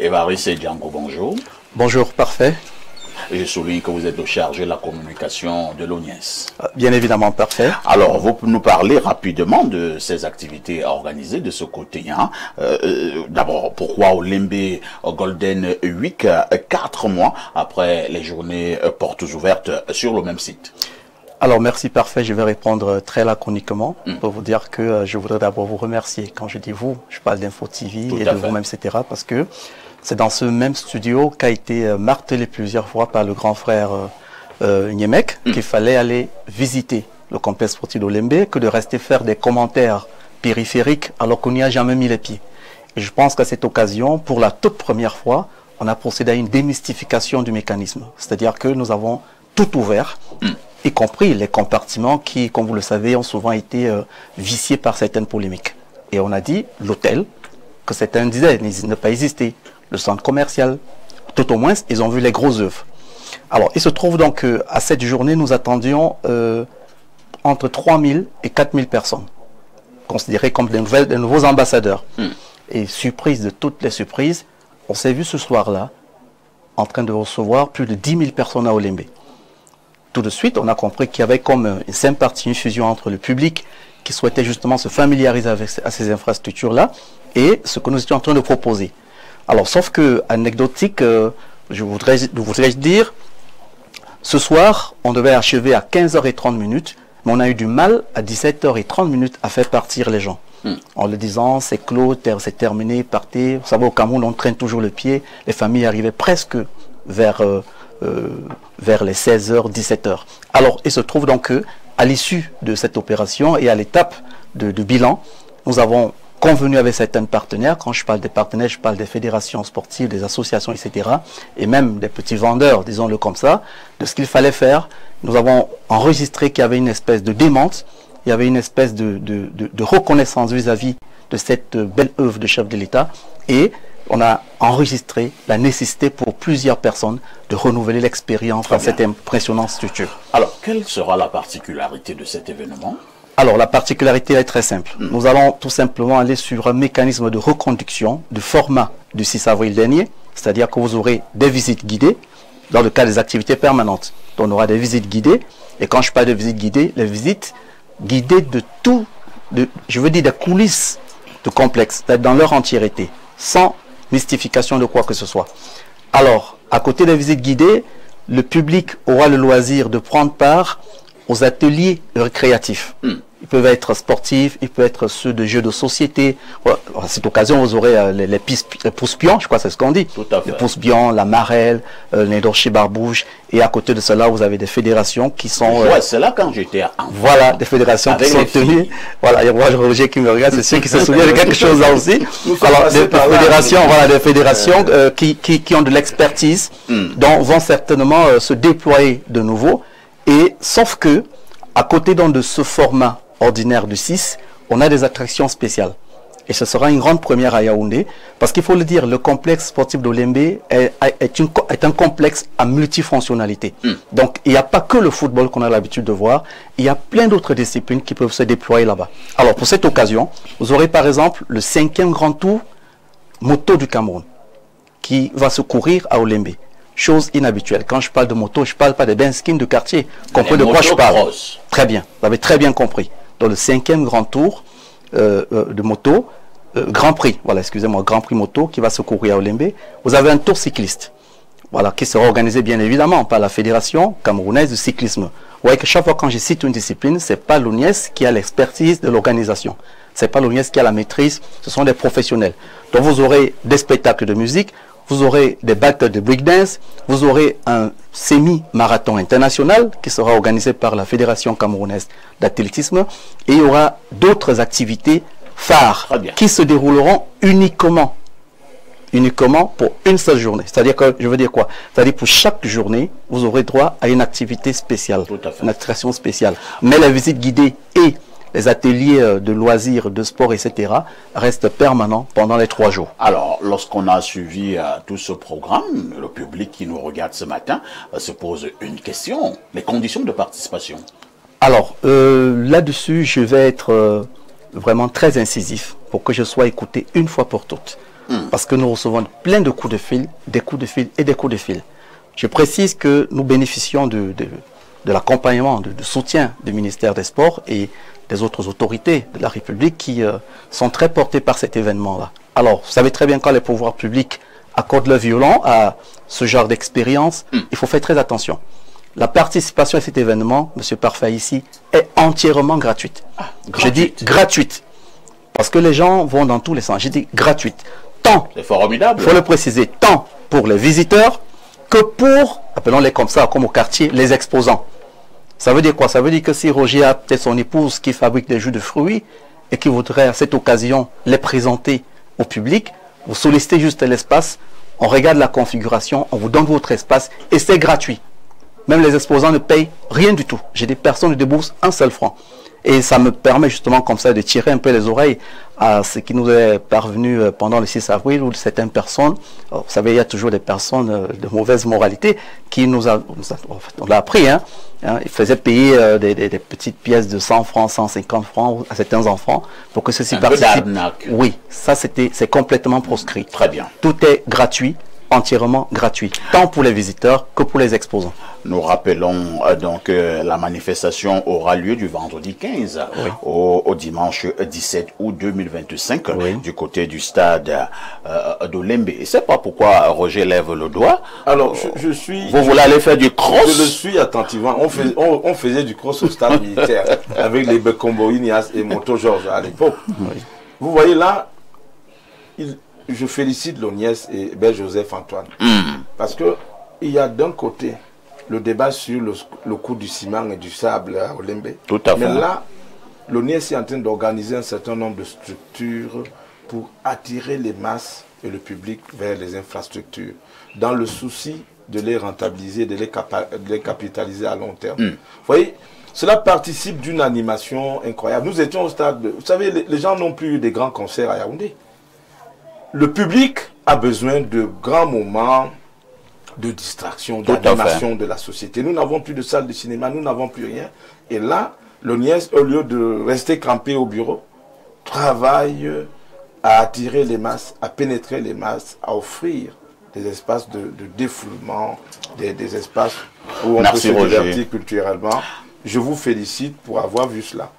Évariste Django, bonjour. Bonjour, parfait. Je souligne que vous êtes au chargé de la communication de l'ONIES. Bien évidemment, parfait. Alors, vous pouvez nous parler rapidement de ces activités organisées de ce côté. D'abord, pourquoi Olembe Golden Week, 4 mois après les journées portes ouvertes sur le même site? Alors, merci, parfait. Je vais répondre très laconiquement pour vous dire que je voudrais d'abord vous remercier. Quand je dis vous, je parle d'Info TV et de vous-même, etc. Parce que C'est dans ce même studio qu'a été martelé plusieurs fois par le grand frère Niemek qu'il fallait aller visiter le complexe sportif d'Olembe que de rester faire des commentaires périphériques alors qu'on n'y a jamais mis les pieds. Et je pense qu'à cette occasion, pour la toute première fois, on a procédé à une démystification du mécanisme. C'est-à-dire que nous avons tout ouvert, y compris les compartiments qui, comme vous le savez, ont souvent été viciés par certaines polémiques. Et on a dit l'hôtel, que certains disaient ne pas exister, le centre commercial, tout au moins, ils ont vu les gros œuvres. Alors, il se trouve donc qu'à cette journée, nous attendions entre 3 000 et 4 000 personnes, considérées comme de nouveaux ambassadeurs. Et surprise de toutes les surprises, on s'est vu ce soir-là en train de recevoir plus de 10 000 personnes à Olembe. Tout de suite, on a compris qu'il y avait comme une sympathie, une fusion entre le public qui souhaitait justement se familiariser avec ces infrastructures-là et ce que nous étions en train de proposer. Alors, sauf que, anecdotique, je voudrais dire, ce soir, on devait achever à 15h30, mais on a eu du mal à 17h30 à faire partir les gens. En le disant, c'est clos, c'est terminé, partez. Vous savez, au Cameroun, on traîne toujours le pied. Les familles arrivaient presque vers les 16h, 17h. Alors, il se trouve donc qu'à l'issue de cette opération et à l'étape de bilan, nous avons convenu avec certains partenaires. Quand je parle des partenaires, je parle des fédérations sportives, des associations, etc. Et même des petits vendeurs, disons-le comme ça, de ce qu'il fallait faire. Nous avons enregistré qu'il y avait une espèce de démente. Il y avait une espèce de reconnaissance vis-à-vis de cette belle œuvre de chef de l'État et on a enregistré la nécessité pour plusieurs personnes de renouveler l'expérience dans cette impressionnante structure. Alors, quelle sera la particularité de cet événement? Alors, la particularité est très simple. Nous allons tout simplement aller sur un mécanisme de reconduction du format du 6 avril dernier, c'est-à-dire que vous aurez des visites guidées dans le cas des activités permanentes. Donc, on aura des visites guidées et quand je parle de visites guidées, les visites guidés de tout, je veux dire des coulisses du complexe, dans leur entièreté, sans mystification de quoi que ce soit. Alors, à côté des visites guidées, le public aura le loisir de prendre part aux ateliers récréatifs. Ils peuvent être sportifs, ils peuvent être ceux de jeux de société. À cette occasion, vous aurez les pousse-pions, je crois que c'est ce qu'on dit. Tout à fait. Les pousse-pions, la marelle, les dorchés barbouches. Et à côté de cela, vous avez des fédérations qui sont... ouais, c'est là quand j'étais enfant. Voilà, des fédérations qui sont tenues. Voilà, il y a Roger qui me regarde, c'est sûr qu'il se souvient de quelque chose là aussi. Alors, des fédérations, voilà, des fédérations qui ont de l'expertise, dont vont certainement se déployer de nouveau. Et sauf que, à côté donc de ce format ordinaire du 6, on a des attractions spéciales. Et ce sera une grande première à Yaoundé, parce qu'il faut le dire, le complexe sportif d'Olembe est un complexe à multifonctionnalité. Donc, il n'y a pas que le football qu'on a l'habitude de voir, il y a plein d'autres disciplines qui peuvent se déployer là-bas. Alors, pour cette occasion, vous aurez par exemple le 5e grand tour moto du Cameroun, qui va se courir à Olembe. Chose inhabituelle. Quand je parle de moto, je ne parle pas des benskins de quartier. Comprenez de quoi je parle? Très bien, vous avez très bien compris. Dans le 5e grand tour de moto, Grand Prix, voilà, excusez-moi, Grand Prix moto qui va se courir à Olembe, vous avez un tour cycliste, voilà, qui sera organisé bien évidemment par la Fédération camerounaise de cyclisme. Vous voyez que chaque fois quand je cite une discipline, ce n'est pas l'ONIES qui a l'expertise de l'organisation. Ce n'est pas l'ONIES qui a la maîtrise, ce sont des professionnels. Donc vous aurez des spectacles de musique, vous aurez des battles de breakdance, vous aurez un semi-marathon international qui sera organisé par la Fédération camerounaise d'athlétisme et il y aura d'autres activités phares qui se dérouleront uniquement pour une seule journée. C'est-à-dire que, je veux dire quoi? C'est-à-dire pour chaque journée, vous aurez droit à une activité spéciale, une attraction spéciale. Mais la visite guidée et les ateliers de loisirs, de sport, etc. restent permanents pendant les 3 jours. Alors, lorsqu'on a suivi tout ce programme, le public qui nous regarde ce matin se pose une question, les conditions de participation. Alors, là-dessus, je vais être vraiment très incisif pour que je sois écouté une fois pour toutes. Parce que nous recevons plein de coups de fil, des coups de fil et des coups de fil. Je précise que nous bénéficions de l'accompagnement, de soutien du ministère des Sports et des autres autorités de la République qui sont très portées par cet événement-là. Alors, vous savez très bien quand les pouvoirs publics accordent le violon à ce genre d'expérience, il faut faire très attention. La participation à cet événement, M. Parfait ici, est entièrement gratuite. Je dis gratuite. Parce que les gens vont dans tous les sens. Je dis gratuite. tant, C'est formidable. il faut le préciser, tant pour les visiteurs que pour, appelons-les comme ça, comme au quartier, les exposants. Ça veut dire quoi? Ça veut dire que si Roger a peut-être son épouse qui fabrique des jus de fruits et qui voudrait à cette occasion les présenter au public, vous sollicitez juste l'espace, on regarde la configuration, on vous donne votre espace et c'est gratuit. Même les exposants ne payent rien du tout. J'ai des personnes qui déboursent un seul franc. Et ça me permet justement comme ça de tirer un peu les oreilles à ce qui nous est parvenu pendant le 6 avril où certaines personnes, vous savez, il y a toujours des personnes de mauvaise moralité qui on l'a appris, ils faisaient payer des petites pièces de 100 francs, 150 francs à certains enfants pour que ceux-ci participent. Oui, ça c'est complètement proscrit. Très bien. Tout est gratuit, entièrement gratuit, tant pour les visiteurs que pour les exposants. Nous rappelons donc la manifestation aura lieu du vendredi 15 au dimanche 17 août 2025 du côté du stade d'Olembe. Et c'est pas pourquoi Roger lève le doigt. Alors, je suis... Vous voulez aller faire du cross? Je le suis attentivement. On faisait du cross au stade militaire avec les Bekombo Ignace et Moto Georges à l'époque. Vous voyez là, je félicite l'Oniès et Ben Joseph Antoine. Parce que il y a d'un côté le débat sur le coût du ciment et du sable à Olembe. Tout à fait. Mais là, l'Oniès est en train d'organiser un certain nombre de structures pour attirer les masses et le public vers les infrastructures, dans le souci de les rentabiliser, de les capitaliser à long terme. Vous voyez, cela participe d'une animation incroyable. Nous étions au stade, vous savez, les gens n'ont plus eu des grands concerts à Yaoundé. Le public a besoin de grands moments de distraction, d'animation de la société. Nous n'avons plus de salle de cinéma, nous n'avons plus rien. Et là, l'Oniès, au lieu de rester campé au bureau, travaille à attirer les masses, à pénétrer les masses, à offrir des espaces de défoulement, des espaces où on peut se divertir culturellement. Je vous félicite pour avoir vu cela.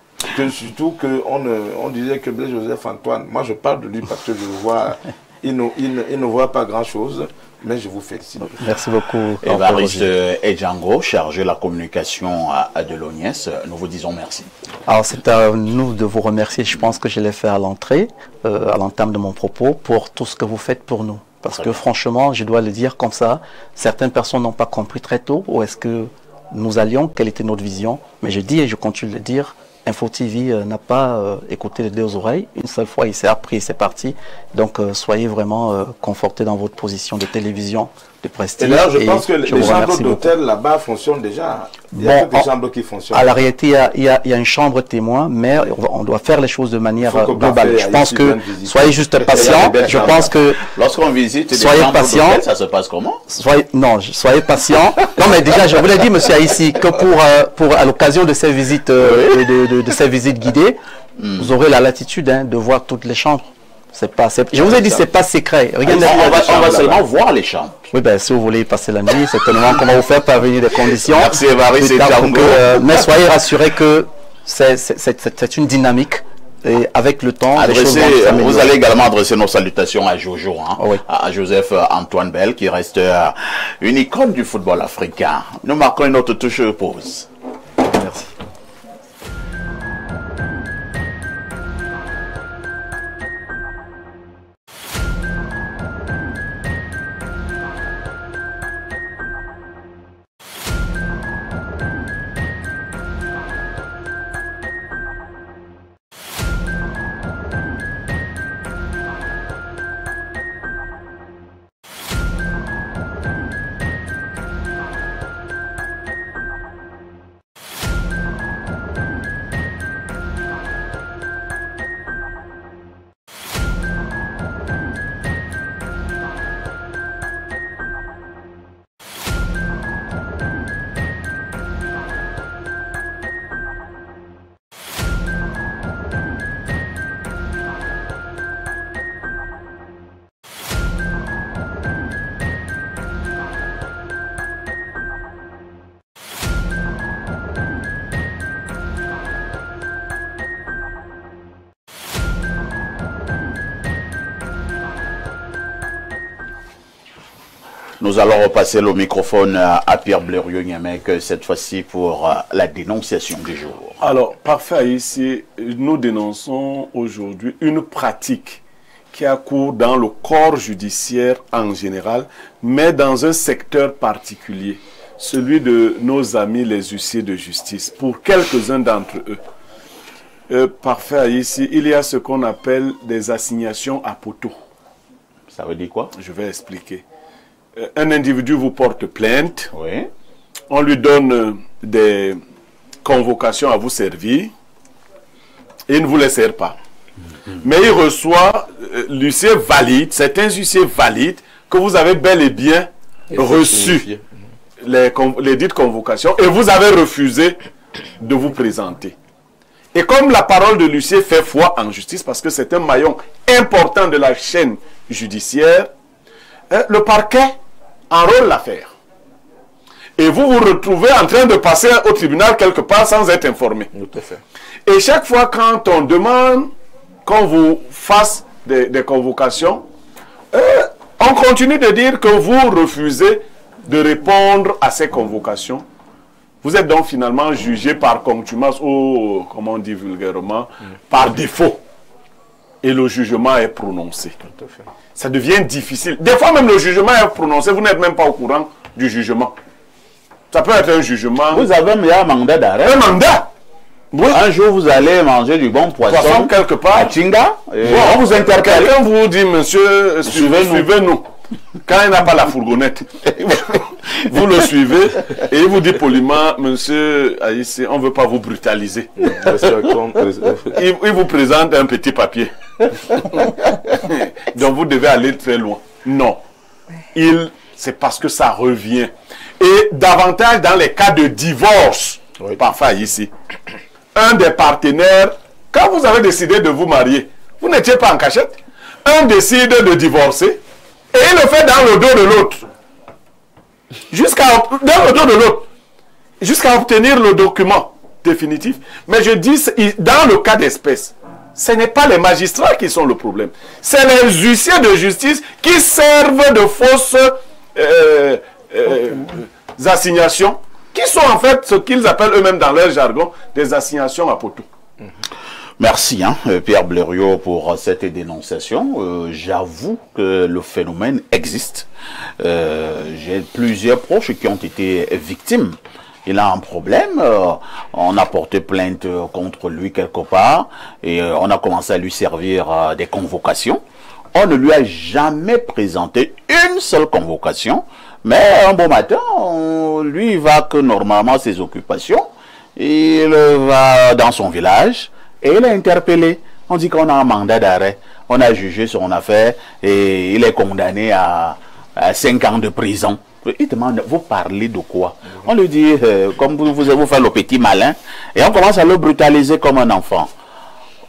Surtout qu'on disait que Blaise Joseph Antoine, moi je parle de lui parce que je le vois, il ne voit pas grand chose, mais je vous félicite. Merci beaucoup. Évariste Edjango, chargé de la communication de l'Oniès, nous vous disons merci. Alors c'est à nous de vous remercier, je pense que je l'ai fait à l'entrée, à l'entame de mon propos, pour tout ce que vous faites pour nous. Parce que franchement, je dois le dire comme ça, certaines personnes n'ont pas compris très tôt où est-ce que nous allions, quelle était notre vision. Mais je dis et je continue de le dire, Info TV n'a pas écouté les deux oreilles. Une seule fois, il s'est appris et c'est parti. Donc, soyez vraiment confortés dans votre position de télévision, de prestige. Et d'ailleurs, je pense que les chambres d'hôtel là-bas fonctionnent déjà. Il y a des chambres qui fonctionnent. À la réalité, il y a une chambre témoin, mais on doit faire les choses de manière globale. Je pense que soyez juste patient. Je pense que lorsqu'on visite, soyez patient. Ça se passe comment? Soyez patient. Non, mais déjà, je vous l'ai dit, monsieur Haïssi, que pour à l'occasion de ces visites, de ces visites guidées, vous aurez la latitude de voir toutes les chambres. Je vous ai dit, c'est pas secret. Regardez, on va seulement voir les chambres. Oui, ben, si vous voulez y passer la nuit, certainement qu'on va vous faire parvenir des conditions. Merci, Évariste Edjango. Mais soyez rassurés que c'est une dynamique. Et avec le temps, vous allez également adresser nos salutations à Jojo, à Joseph Antoine Bell, qui reste une icône du football africain. Nous marquons une autre touche de pause. Merci. Nous allons repasser le microphone à Pierre Blériot-Niamek, cette fois-ci pour la dénonciation du jour. Alors, parfait, ici, nous dénonçons aujourd'hui une pratique qui a cours dans le corps judiciaire en général, mais dans un secteur particulier, celui de nos amis les huissiers de justice, pour quelques-uns d'entre eux. Parfait, ici, il y a ce qu'on appelle des assignations à poteau. Ça veut dire quoi? Je vais expliquer. Un individu vous porte plainte, Oui. on lui donne des convocations à vous servir, et il ne vous les sert pas. Mais il reçoit, l'huissier valide, certains huissiers valident que vous avez bel et bien reçu les dites convocations et vous avez refusé de vous présenter. Et comme la parole de l'huissier fait foi en justice, parce que c'est un maillon important de la chaîne judiciaire, le parquet enrôle l'affaire. Et vous vous retrouvez en train de passer au tribunal quelque part sans être informé. Tout à fait. Et chaque fois quand on demande qu'on vous fasse des convocations, on continue de dire que vous refusez de répondre à ces convocations. Vous êtes donc finalement jugé par contumace ou, comment on dit vulgairement, par défaut. Et le jugement est prononcé. Tout à fait. Ça devient difficile. Des fois même le jugement est prononcé, vous n'êtes même pas au courant du jugement. Ça peut être un jugement... Vous avez un mandat d'arrêt. Un mandat. Oui. Un jour, vous allez manger du bon poisson Quelque part. à Chinga. Et Bon, on vous interpelle. Quelqu'un vous dit, monsieur, suivez-nous. Quand il n'a pas la fourgonnette, vous le suivez et il vous dit poliment, monsieur, ici, on ne veut pas vous brutaliser. Il vous présente un petit papier. Donc vous devez aller très loin. Non. C'est parce que ça revient. Et davantage dans les cas de divorce, parfois ici. Un des partenaires, quand vous avez décidé de vous marier, vous n'étiez pas en cachette. Un décide de divorcer et il le fait dans le dos de l'autre. Dans le dos de l'autre. Jusqu'à obtenir le document définitif. Mais je dis, dans le cas d'espèce, ce n'est pas les magistrats qui sont le problème. C'est les huissiers de justice qui servent de fausses assignations, qui sont en fait ce qu'ils appellent eux-mêmes dans leur jargon des assignations à poteau. Merci Pierre Blériot pour cette dénonciation. J'avoue que le phénomène existe. J'ai plusieurs proches qui ont été victimes. Il a un problème, on a porté plainte contre lui quelque part et on a commencé à lui servir des convocations. On ne lui a jamais présenté une seule convocation, mais un beau matin, lui il va que normalement ses occupations, il va dans son village et il est interpellé. On dit qu'on a un mandat d'arrêt, on a jugé son affaire et il est condamné à 5 ans de prison. Il demande, vous parlez de quoi? On lui dit, comme vous faites le petit malin, et on commence à le brutaliser comme un enfant.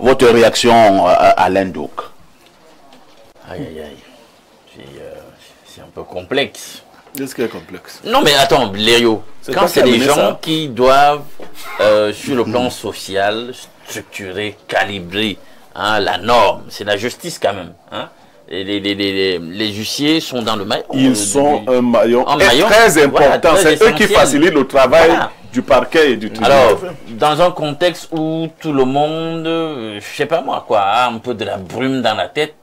Votre réaction, Alain Douk? Aïe, aïe, aïe. C'est un peu complexe. Qu'est-ce qui est complexe? Non, mais attends, Blériot, quand c'est des gens ça qui doivent, sur le plan social, structurer, calibrer la norme, c'est la justice quand même, hein? Les huissiers sont dans le maillon. Ils sont un maillon très important. Voilà, c'est eux qui facilitent le travail du parquet et du tribunal. Alors, dans un contexte où tout le monde, je sais pas moi, quoi, a un peu de la brume dans la tête,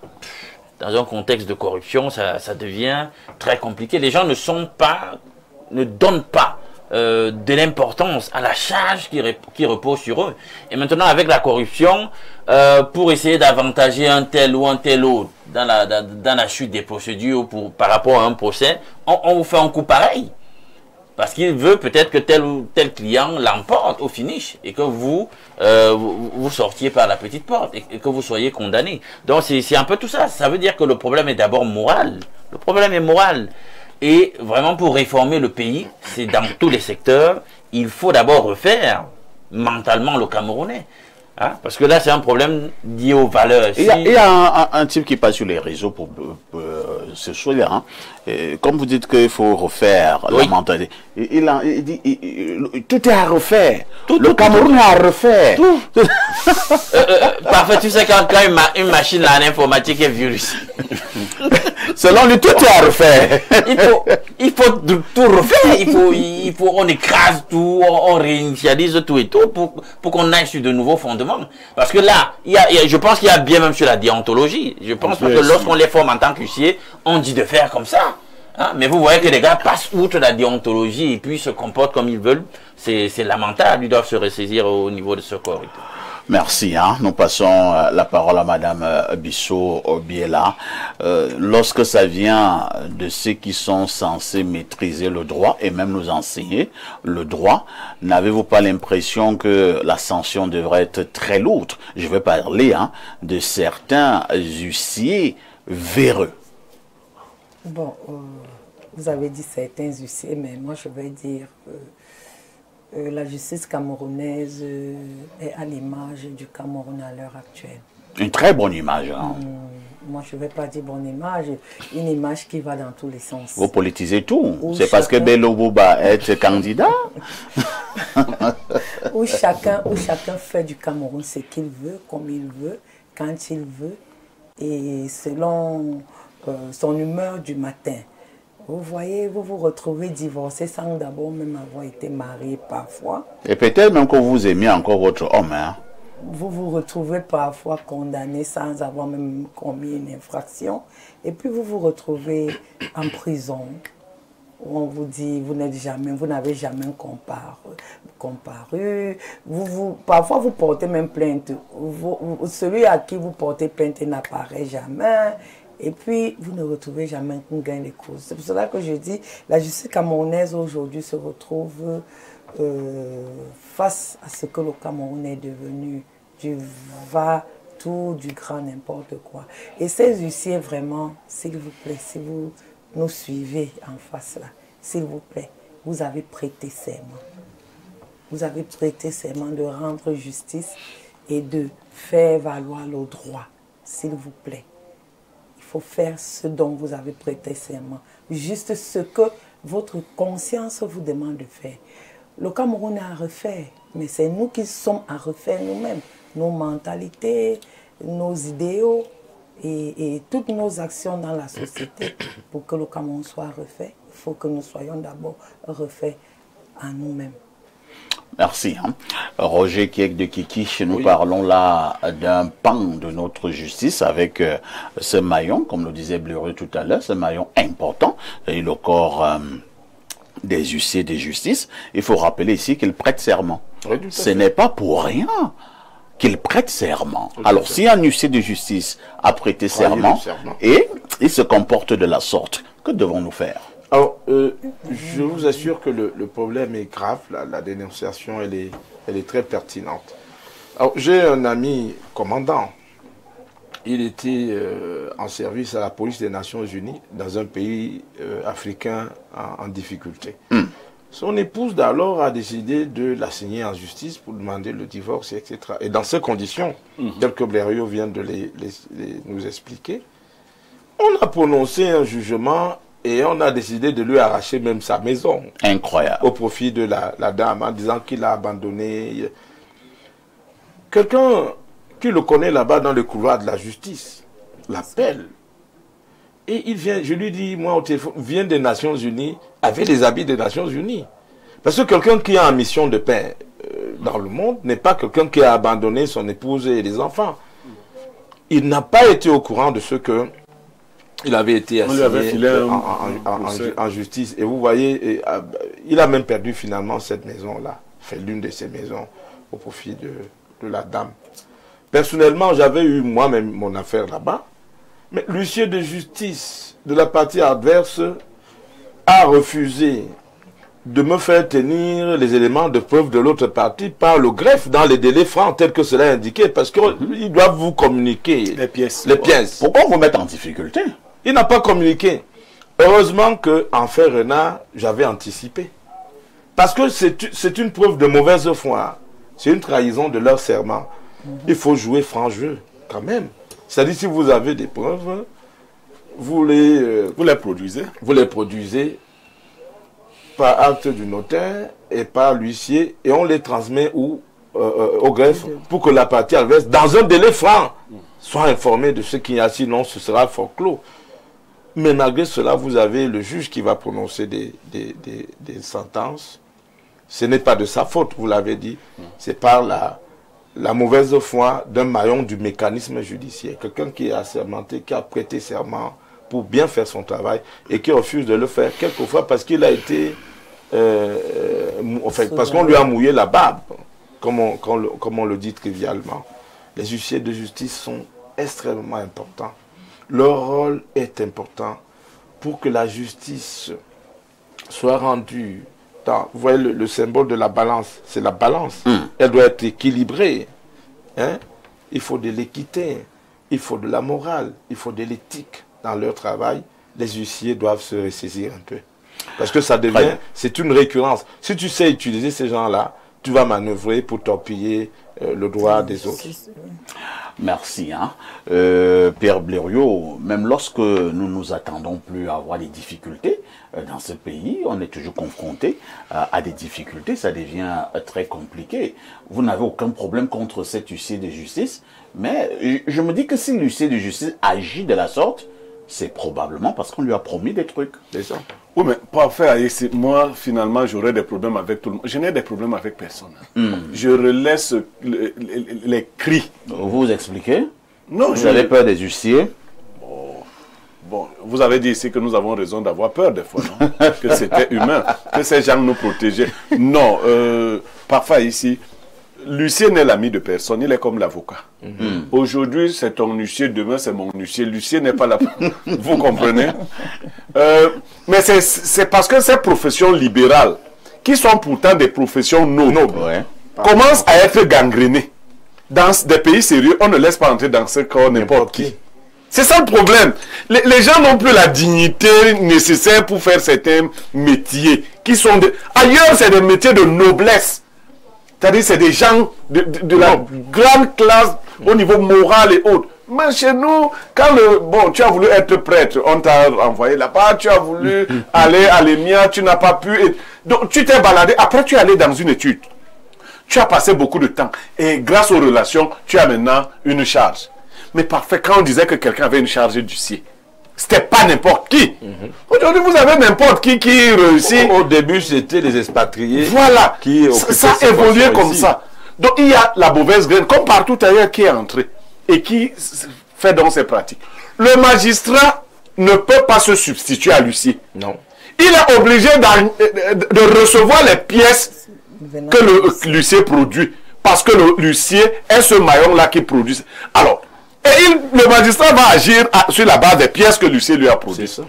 dans un contexte de corruption, ça devient très compliqué. Les gens ne donnent pas de l'importance à la charge qui repose sur eux. Et maintenant, avec la corruption, pour essayer d'avantager un tel ou un tel autre dans la chute des procédures par rapport à un procès, on vous fait un coup pareil. Parce qu'il veut peut-être que tel ou tel client l'emporte au finish et que vous sortiez par la petite porte et que vous soyez condamné. Donc c'est un peu tout ça. Ça veut dire que le problème est d'abord moral. Le problème est moral. Et vraiment pour réformer le pays, c'est dans tous les secteurs, il faut d'abord refaire mentalement le Camerounais. Hein? Parce que là, c'est un problème lié aux valeurs. Il y a un type qui passe sur les réseaux pour ce choix-là. Hein. Comme vous dites qu'il faut refaire la mentalité, il dit tout est à refaire. Le Cameroun est à refaire. Parfait, tu sais quand une machine à l'informatique est virus. Selon lui, tout est à refaire. Il faut tout refaire. On écrase tout, on réinitialise tout et tout pour qu'on aille sur de nouveaux fondements. Parce que là, je pense qu'il y a bien même sur la déontologie. Je pense que lorsqu'on les forme en tant qu'huissier, on dit de faire comme ça. Hein? Mais vous voyez que les gars passent outre la déontologie et puis se comportent comme ils veulent. C'est lamentable. Ils doivent se ressaisir au niveau de ce corps. Merci. Nous passons la parole à Madame Bissot Biela. Lorsque ça vient de ceux qui sont censés maîtriser le droit et même nous enseigner le droit, n'avez-vous pas l'impression que la sanction devrait être très lourde? Je vais parler de certains huissiers véreux. Bon, vous avez dit certains huissiers, mais moi je vais dire... la justice camerounaise est à l'image du Cameroun à l'heure actuelle. Une très bonne image. Moi, je ne vais pas dire bonne image, une image qui va dans tous les sens. Vous politisez tout. C'est parce que Bello Bouba est candidat. où chacun fait du Cameroun ce qu'il veut, comme il veut, quand il veut, et selon son humeur du matin. Vous voyez, vous vous retrouvez divorcé sans d'abord même avoir été marié parfois. Et peut-être même que vous aimez encore votre homme. Vous vous retrouvez parfois condamné sans avoir même commis une infraction. Et puis vous vous retrouvez en prison. Où on vous dit, vous n'avez jamais comparu. Parfois vous portez même plainte. Celui à qui vous portez plainte n'apparaît jamais. Et puis, vous ne retrouvez jamais un gain de cause. C'est pour cela que je dis, la justice camerounaise aujourd'hui se retrouve face à ce que le Cameroun est devenu, du va-tout, du grand n'importe quoi. Et ces huissiers, vraiment, s'il vous plaît, si vous nous suivez en face là, s'il vous plaît, vous avez prêté serment. Vous avez prêté serment de rendre justice et de faire valoir le droit, s'il vous plaît. Il faut faire ce dont vous avez prêté serment. Juste ce que votre conscience vous demande de faire. Le Cameroun est à refaire, mais c'est nous qui sommes à refaire nous-mêmes. Nos mentalités, nos idéaux et toutes nos actions dans la société. Pour que le Cameroun soit refait, il faut que nous soyons d'abord refaits en nous-mêmes. Merci. Roger Kiek de Kiki, nous parlons là d'un pan de notre justice avec ce maillon, comme le disait Blureux tout à l'heure, ce maillon important, et le corps des huissiers de justice. Il faut rappeler ici qu'ils prêtent serment. Oui, ce n'est pas pour rien qu'ils prêtent serment. Alors, si un huissier de justice a prêté serment et il se comporte de la sorte, que devons-nous faire? Alors, je vous assure que le problème est grave, la dénonciation elle est très pertinente. Alors, j'ai un ami commandant, il était en service à la police des Nations Unies dans un pays africain en difficulté. Son épouse d'alors a décidé de l'assigner en justice pour demander le divorce, etc. Et dans ces conditions, tel que Blériot vient de nous expliquer, on a prononcé un jugement. Et on a décidé de lui arracher même sa maison. Incroyable. Au profit de la dame, en disant qu'il a abandonné. Quelqu'un qui le connaît là-bas dans le couloir de la justice l'appelle. Et il vient, je lui dis, moi au téléphone, vient des Nations Unies, avec les habits des Nations Unies. Parce que quelqu'un qui est en mission de paix dans le monde n'est pas quelqu'un qui a abandonné son épouse et les enfants. Il n'a pas été au courant de ce que il avait été assigné en justice. Et vous voyez, il a même perdu finalement cette maison-là. Fait l'une de ses maisons au profit de la dame. Personnellement, j'avais eu moi-même mon affaire là-bas. Mais l'huissier de justice de la partie adverse a refusé de me faire tenir les éléments de preuve de l'autre partie par le greffe dans les délais francs tels que cela est indiqué. Parce qu'ils doivent vous communiquer les pièces. Pourquoi vous mettre en difficulté? Il n'a pas communiqué. Heureusement qu'en fait Renard, j'avais anticipé. Parce que c'est une preuve de mauvaise foi. C'est une trahison de leur serment. Il faut jouer franc jeu, quand même. C'est-à-dire, si vous avez des preuves, vous les produisez. Vous les produisez par acte du notaire et par l'huissier, et on les transmet au greffe pour que la partie adverse, dans un délai franc, soient informés de ce qu'il y a, sinon ce sera folklore. Mais malgré cela, vous avez le juge qui va prononcer des sentences. Ce n'est pas de sa faute, vous l'avez dit. C'est par la mauvaise foi d'un maillon du mécanisme judiciaire. Quelqu'un qui est assermenté, qui a prêté serment pour bien faire son travail et qui refuse de le faire quelquefois parce qu'il a été... parce qu'on lui a mouillé la barbe, comme on le dit trivialement. Les huissiers de justice sont extrêmement importants. Leur rôle est important pour que la justice soit rendue. Vous voyez le symbole de la balance, c'est la balance. Elle doit être équilibrée. Hein? Il faut de l'équité, il faut de la morale, il faut de l'éthique dans leur travail. Les huissiers doivent se ressaisir un peu. Parce que ça devient, c'est une récurrence. Si tu sais utiliser ces gens-là, tu vas manœuvrer pour torpiller le droit des autres. Merci. Hein. Pierre Blériot, même lorsque nous nous attendons plus à avoir des difficultés dans ce pays, on est toujours confronté à des difficultés, ça devient très compliqué. Vous n'avez aucun problème contre cet huissier de justice, mais je me dis que si l'huissier de justice agit de la sorte, c'est probablement parce qu'on lui a promis des trucs. C'est ça. Oui, mais pour faire, moi, finalement, j'aurais des problèmes avec tout le monde. Je n'ai des problèmes avec personne. Je relaisse les cris. Vous expliquez? Non, vous avez peur des huissiers? Bon, vous avez dit ici que nous avons raison d'avoir peur des fois, non? Que c'était humain, que ces gens nous protégeaient. Non, parfois ici, l'huissier n'est l'ami de personne, il est comme l'avocat. Aujourd'hui, c'est ton huissier, demain, c'est mon huissier. L'huissier n'est pas là. Vous comprenez? Mais c'est parce que ces professions libérales, qui sont pourtant des professions nobles, commencent à être gangrénées. Dans des pays sérieux, on ne laisse pas entrer dans ce corps n'importe qui. C'est ça le problème. Les gens n'ont plus la dignité nécessaire pour faire certains métiers. Ailleurs, c'est des métiers de noblesse. C'est-à-dire c'est des gens de la grande classe au niveau moral et autres. Mais chez nous, quand tu as voulu être prêtre, on t'a envoyé là-bas, tu as voulu aller à l'EMIA, tu n'as pas pu. Donc tu t'es baladé, après tu es allé dans une étude. Tu as passé beaucoup de temps. Et grâce aux relations, tu as maintenant une charge. Mais parfait, quand on disait que quelqu'un avait une charge d'huissier, c'était pas n'importe qui. Aujourd'hui, vous avez n'importe qui réussit. Au début, c'était les expatriés. Voilà. Ça a évolué comme ça. Donc, il y a la mauvaise graine, comme partout ailleurs, qui est entrée et qui fait donc ses pratiques. Le magistrat ne peut pas se substituer à l'huissier. Non. Il est obligé de recevoir les pièces que l'huissier produit. Parce que l'huissier est ce maillon-là qui produit. Alors, le magistrat va agir sur la base des pièces que l'huissier lui a produites.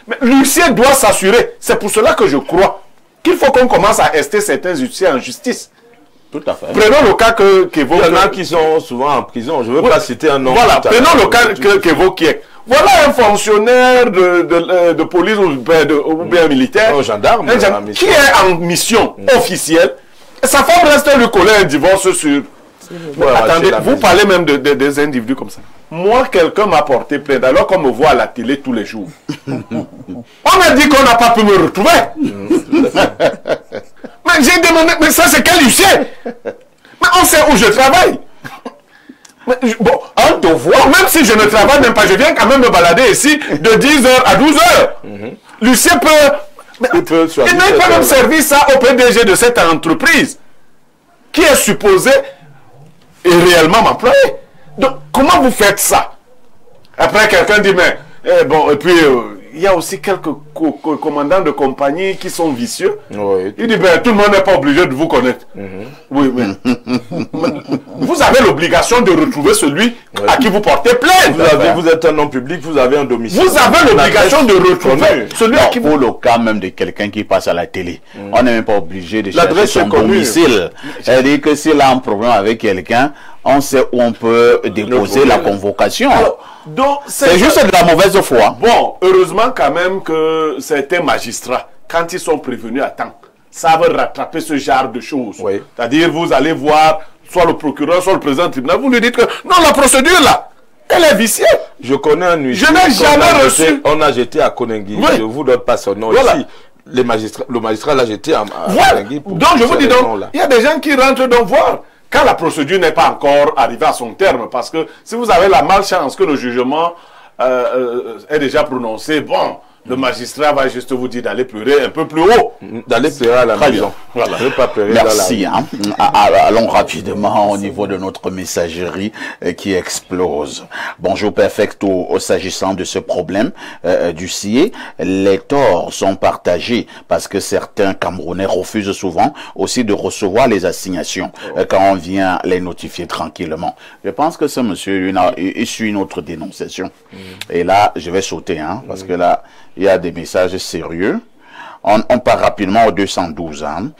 Mais l'huissier doit s'assurer. C'est pour cela que je crois qu'il faut qu'on commence à ester certains huissiers en justice. Tout à fait. Prenons le cas qu'évoque... Il y en a qui sont souvent en prison. Je ne veux pas citer un nom. Voilà, prenons le cas qu'évoque Kiek. Voilà un fonctionnaire de police ou bien militaire. Un gendarme. Qui est en mission officielle. Sa femme reste lui coller un divorce sur... Attendez, vous parlez même des individus comme ça. Moi, quelqu'un m'a porté plainte alors qu'on me voit à la télé tous les jours. On m'a dit qu'on n'a pas pu me retrouver. Mais j'ai demandé, mais ça c'est quel huissier? Mais on sait où je travaille. Mais, bon, on te voit, même si je ne travaille même pas, je viens quand même me balader ici de 10h à 12h. L'huissier peut... Il n'a pas même servi ça au PDG de cette entreprise qui est supposé et réellement m'employer. Donc, comment vous faites ça? Après, quelqu'un dit, mais, et puis, il y a aussi quelques commandants de compagnie qui sont vicieux. Oui. Il dit, ben, tout le monde n'est pas obligé de vous connaître. Oui, mais vous avez l'obligation de retrouver celui à qui vous portez plainte. Vous êtes un homme public, vous avez un domicile. Vous avez l'obligation de retrouver celui à qui vous... Pour le cas même de quelqu'un qui passe à la télé, on n'est même pas obligé de chercher son domicile. C'est-à-dire que s'il a un problème avec quelqu'un, on sait où on peut déposer la convocation. C'est juste de la mauvaise foi. Bon, heureusement quand même que certains magistrats, quand ils sont prévenus à temps, savent rattraper ce genre de choses. Oui. C'est-à-dire, vous allez voir soit le procureur, soit le président du tribunal, vous lui dites que non, la procédure là, elle est viciée. Je connais un huissier. Je n'ai jamais reçu. On a jeté à Koningui. Oui. Je ne vous donne pas son nom ici. Le magistrat l'a jeté à voilà. Koningui. Donc je vous dis donc, il y a des gens qui rentrent donc voir. quand la procédure n'est pas encore arrivée à son terme, parce que si vous avez la malchance que le jugement est déjà prononcé, bon, le magistrat va juste vous dire d'aller pleurer un peu plus haut. D'aller pleurer à la maison. Voilà. Ne pas pleurer Merci. dans la Hein. Allons rapidement au niveau de notre messagerie qui explose. Bonjour Perfecto. S'agissant de ce problème du CIE, les torts sont partagés parce que certains Camerounais refusent souvent aussi de recevoir les assignations quand on vient les notifier tranquillement. Je pense que ce monsieur il suit une autre dénonciation. Et là, je vais sauter, hein, parce que là, il y a des messages sérieux. On part rapidement au 212, hein.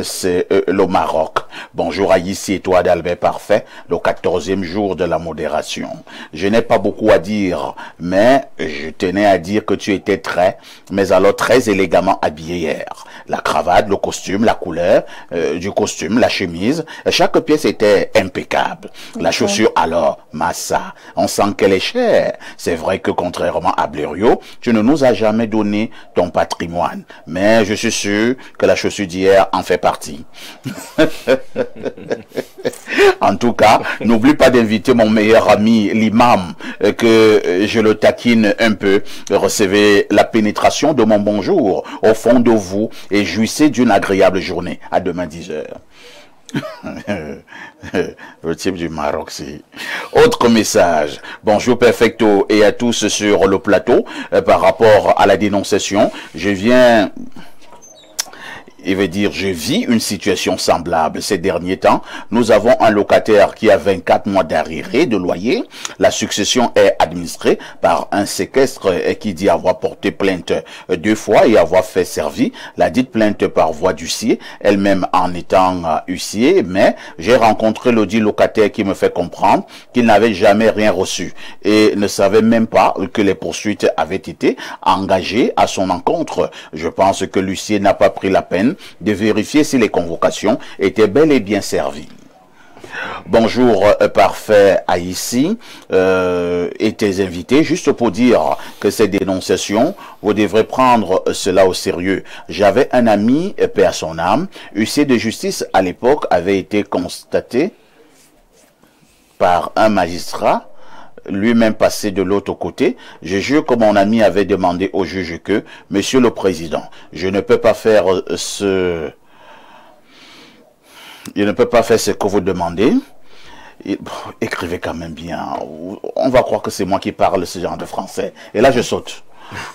C'est le Maroc. Bonjour Aïssi et toi d'Albert Parfait, le 14e jour de la modération. Je n'ai pas beaucoup à dire, mais je tenais à dire que tu étais très élégamment habillé hier. La cravate, le costume, la couleur du costume, la chemise, chaque pièce était impeccable. La chaussure alors, massa, on sent qu'elle est chère. C'est vrai que contrairement à Blériot, tu ne nous as jamais donné ton patrimoine. Mais je suis sûr que la chaussure d'hier en fait partie. En tout cas, n'oublie pas d'inviter mon meilleur ami, l'imam, que je le taquine un peu. Recevez la pénétration de mon bonjour au fond de vous et jouissez d'une agréable journée. À demain 10h. Le type du Maroc, c'est... Autre message. Bonjour Perfecto et à tous sur le plateau. Par rapport à la dénonciation, je vis une situation semblable ces derniers temps. Nous avons un locataire qui a 24 mois d'arriérés de loyer. La succession est administrée par un séquestre qui dit avoir porté plainte 2 fois et avoir fait servir la dite plainte par voie d'huissier, elle-même en étant huissier, mais j'ai rencontré le dit locataire qui me fait comprendre qu'il n'avait jamais rien reçu et ne savait même pas que les poursuites avaient été engagées à son encontre. Je pense que l'huissier n'a pas pris la peine de vérifier si les convocations étaient bel et bien servies. Bonjour Parfait Aïssi et tes invités, juste pour dire que ces dénonciations, vous devrez prendre cela au sérieux. J'avais un ami, paix à son âme, huissier de justice à l'époque, avait été constaté par un magistrat, lui-même passé de l'autre côté. Je jure que mon ami avait demandé au juge que, Monsieur le Président, je ne peux pas faire ce que vous demandez. Écrivez quand même bien. On va croire que c'est moi qui parle ce genre de français. Et là, je saute.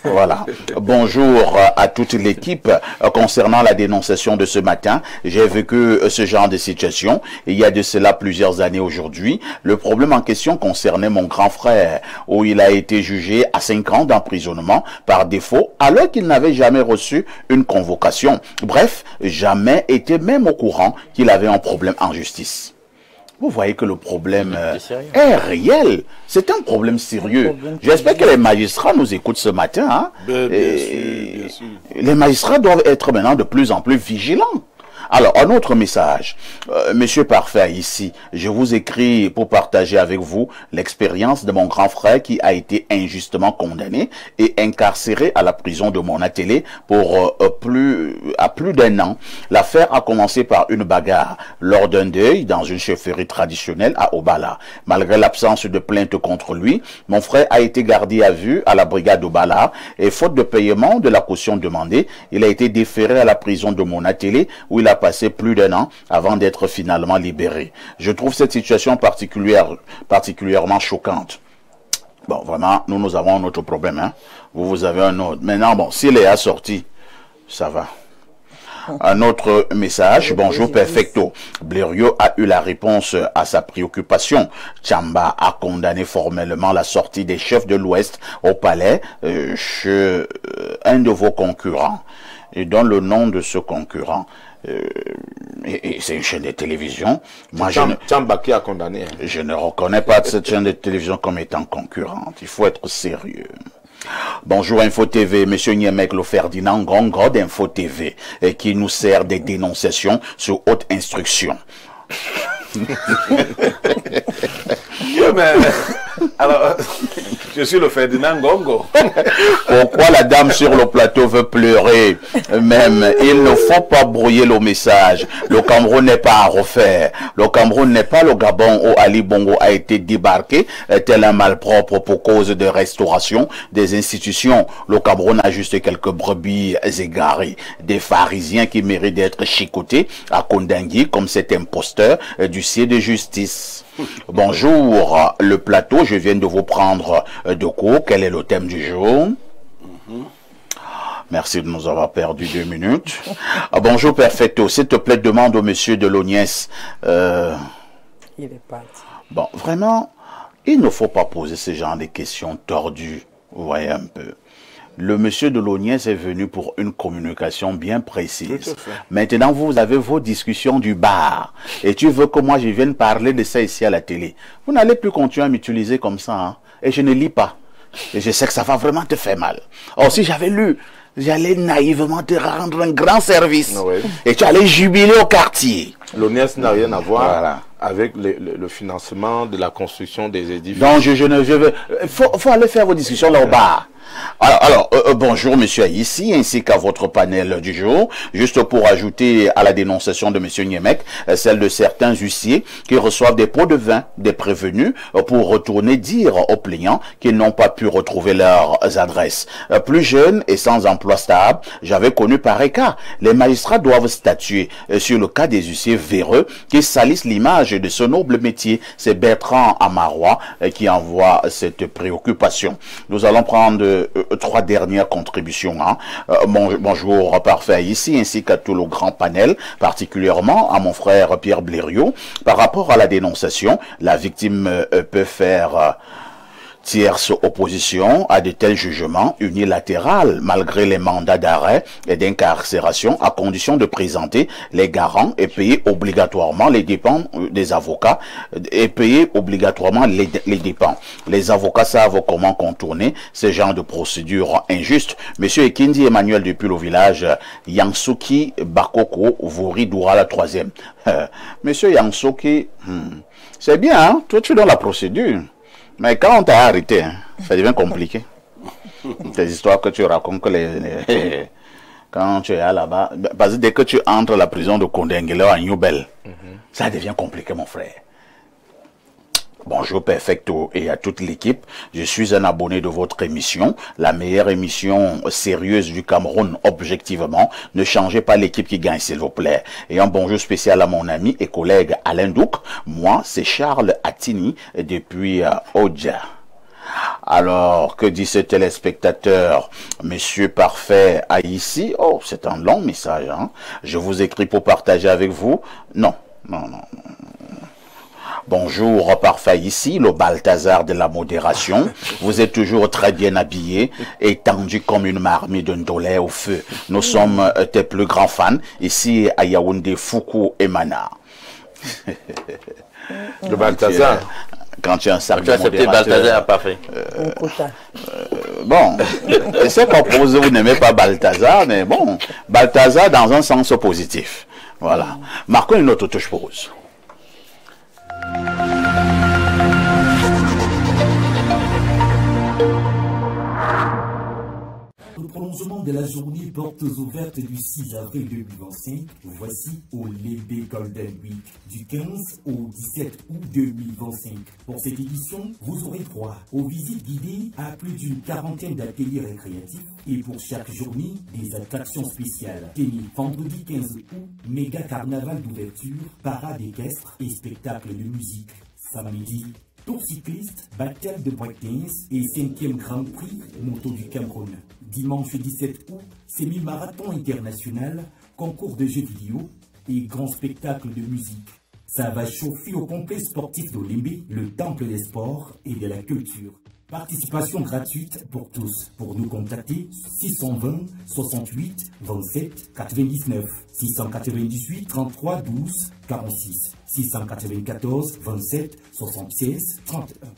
Voilà. Bonjour à toute l'équipe. Concernant la dénonciation de ce matin, j'ai vécu ce genre de situation il y a de cela plusieurs années aujourd'hui. Le problème en question concernait mon grand frère, où il a été jugé à 5 ans d'emprisonnement par défaut, alors qu'il n'avait jamais reçu une convocation. Bref, jamais été même au courant qu'il avait un problème en justice. Vous voyez que le problème est réel. C'est un problème sérieux. J'espère que les magistrats nous écoutent ce matin. Hein. Bien sûr. Les magistrats doivent être maintenant de plus en plus vigilants. Alors, un autre message. Monsieur Parfait, ici, je vous écris pour partager avec vous l'expérience de mon grand frère qui a été injustement condamné et incarcéré à la prison de Monatélé pour plus d'1 an. L'affaire a commencé par une bagarre lors d'un deuil dans une chefferie traditionnelle à Obala. Malgré l'absence de plainte contre lui, mon frère a été gardé à vue à la brigade Obala et faute de paiement de la caution demandée, il a été déféré à la prison de Monatélé où il a passé plus d'1 an avant d'être finalement libéré. Je trouve cette situation particulièrement choquante. Bon, vraiment, nous avons un autre problème. Hein? Vous avez un autre. Maintenant, bon, s'il est assorti, ça va. Un autre message. Bonjour Perfecto. Blériot a eu la réponse à sa préoccupation. Tchamba a condamné formellement la sortie des chefs de l'Ouest au palais chez un de vos concurrents. Et donne le nom de ce concurrent. Et c'est une chaîne de télévision. Moi, Tchamba qui a condamné. Hein. Je ne reconnais pas cette chaîne de télévision comme étant concurrente. Il faut être sérieux. Bonjour Info TV, Monsieur Niemek Le Ferdinand, grand d'Info TV, qui nous sert des dénonciations sous haute instruction. Alors, je suis le Ferdinand Gongo. Pourquoi la dame sur le plateau veut pleurer? Même, il ne faut pas brouiller le message. Le Cameroun n'est pas à refaire. Le Cameroun n'est pas le Gabon où Ali Bongo a été débarqué tel un malpropre pour cause de restauration des institutions. Le Cameroun a juste quelques brebis égarées, des pharisiens qui méritent d'être chicotés à Kondangui comme cet imposteur du siège de justice. Bonjour, le plateau, je viens de vous prendre de court. Quel est le thème du jour? Merci de nous avoir perdu 2 minutes. Bonjour, Perfecto. S'il te plaît, demande au monsieur de Lognès. Il est parti. Bon, vraiment, il ne faut pas poser ce genre de questions tordues. Vous voyez un peu. Le monsieur de Lognès est venu pour une communication bien précise. Maintenant, vous avez vos discussions du bar. Et tu veux que moi, je vienne parler de ça ici à la télé. Vous n'allez plus continuer à m'utiliser comme ça. Hein? Et je ne lis pas. Et je sais que ça va vraiment te faire mal. Or, si j'avais lu, j'allais naïvement te rendre un grand service. Oui. Et tu allais jubiler au quartier. L'ONES n'a rien à voir Voilà. avec le financement de la construction des édifices. Donc, faut aller faire vos discussions là au bar. Alors, bonjour Monsieur Aïssi, ainsi qu'à votre panel du jour. Juste pour ajouter à la dénonciation de Monsieur Niemek, celle de certains huissiers qui reçoivent des pots de vin des prévenus pour retourner dire aux plaignants qu'ils n'ont pas pu retrouver leurs adresses. Plus jeune et sans emploi stable, j'avais connu pareil cas. Les magistrats doivent statuer sur le cas des huissiers véreux qui salissent l'image de ce noble métier. C'est Bertrand Amarois qui envoie cette préoccupation. Nous allons prendre 3 dernières contributions. Hein. Bonjour Parfait ici, ainsi qu'à tout le grand panel, particulièrement à mon frère Pierre Blériot. Par rapport à la dénonciation, la victime peut faire tierce opposition à de tels jugements unilatérales malgré les mandats d'arrêt et d'incarcération à condition de présenter les garants et payer obligatoirement les dépenses des avocats et payer obligatoirement les dépenses. Les avocats savent comment contourner ce genre de procédure injuste. Monsieur Ekindi Emmanuel depuis le village Yansuki Bakoko Vori Doura la 3e. Monsieur Yansuki, c'est bien, hein? Toi tu es dans la procédure. Mais quand on t'a arrêté, hein, ça devient compliqué. Des histoires que tu racontes que quand tu es là-bas, parce que dès que tu entres à la prison de Kondengele à Newbel, ça devient compliqué, mon frère. Bonjour Perfecto et à toute l'équipe, je suis un abonné de votre émission, la meilleure émission sérieuse du Cameroun objectivement. Ne changez pas l'équipe qui gagne s'il vous plaît. Et un bonjour spécial à mon ami et collègue Alain Douk. Moi c'est Charles Attini depuis Odja. Alors, que dit ce téléspectateur? Monsieur Parfait a ici, oh c'est un long message, hein? Je vous écris pour partager avec vous. Non. Bonjour, Parfait ici, le Balthazar de la modération. Vous êtes toujours très bien habillé et tendu comme une marmite d'un dolé au feu. Nous sommes tes plus grands fans, ici à Yaoundé, Foucault et Mana. Le Balthazar. Quand tu as un sac Tu as accepté Balthazar, Parfait. Bon, c'est qu'on pose, vous n'aimez pas Balthazar, mais bon, Balthazar dans un sens positif. Voilà. Marquons une autre touche pause. Le prolongement de la journée portes ouvertes du 6 avril 2025, voici au Lébé Golden Week du 15 au 17 août 2025. Pour cette édition, vous aurez droit aux visites guidées à plus d'une quarantaine d'ateliers récréatifs et pour chaque journée, des attractions spéciales. Tenez, vendredi 15 août, méga carnaval d'ouverture, parade équestre et spectacle de musique. Samedi, tour cycliste, bataille de breakdance et 5e Grand Prix moto du Cameroun. Dimanche 17 août, semi-marathon international, concours de jeux vidéo et grand spectacle de musique. Ça va chauffer au complexe sportif d'Olembe, le temple des sports et de la culture. Participation gratuite pour tous. Pour nous contacter, 620 68 27 99 698 33 12 46 694 27 76 31.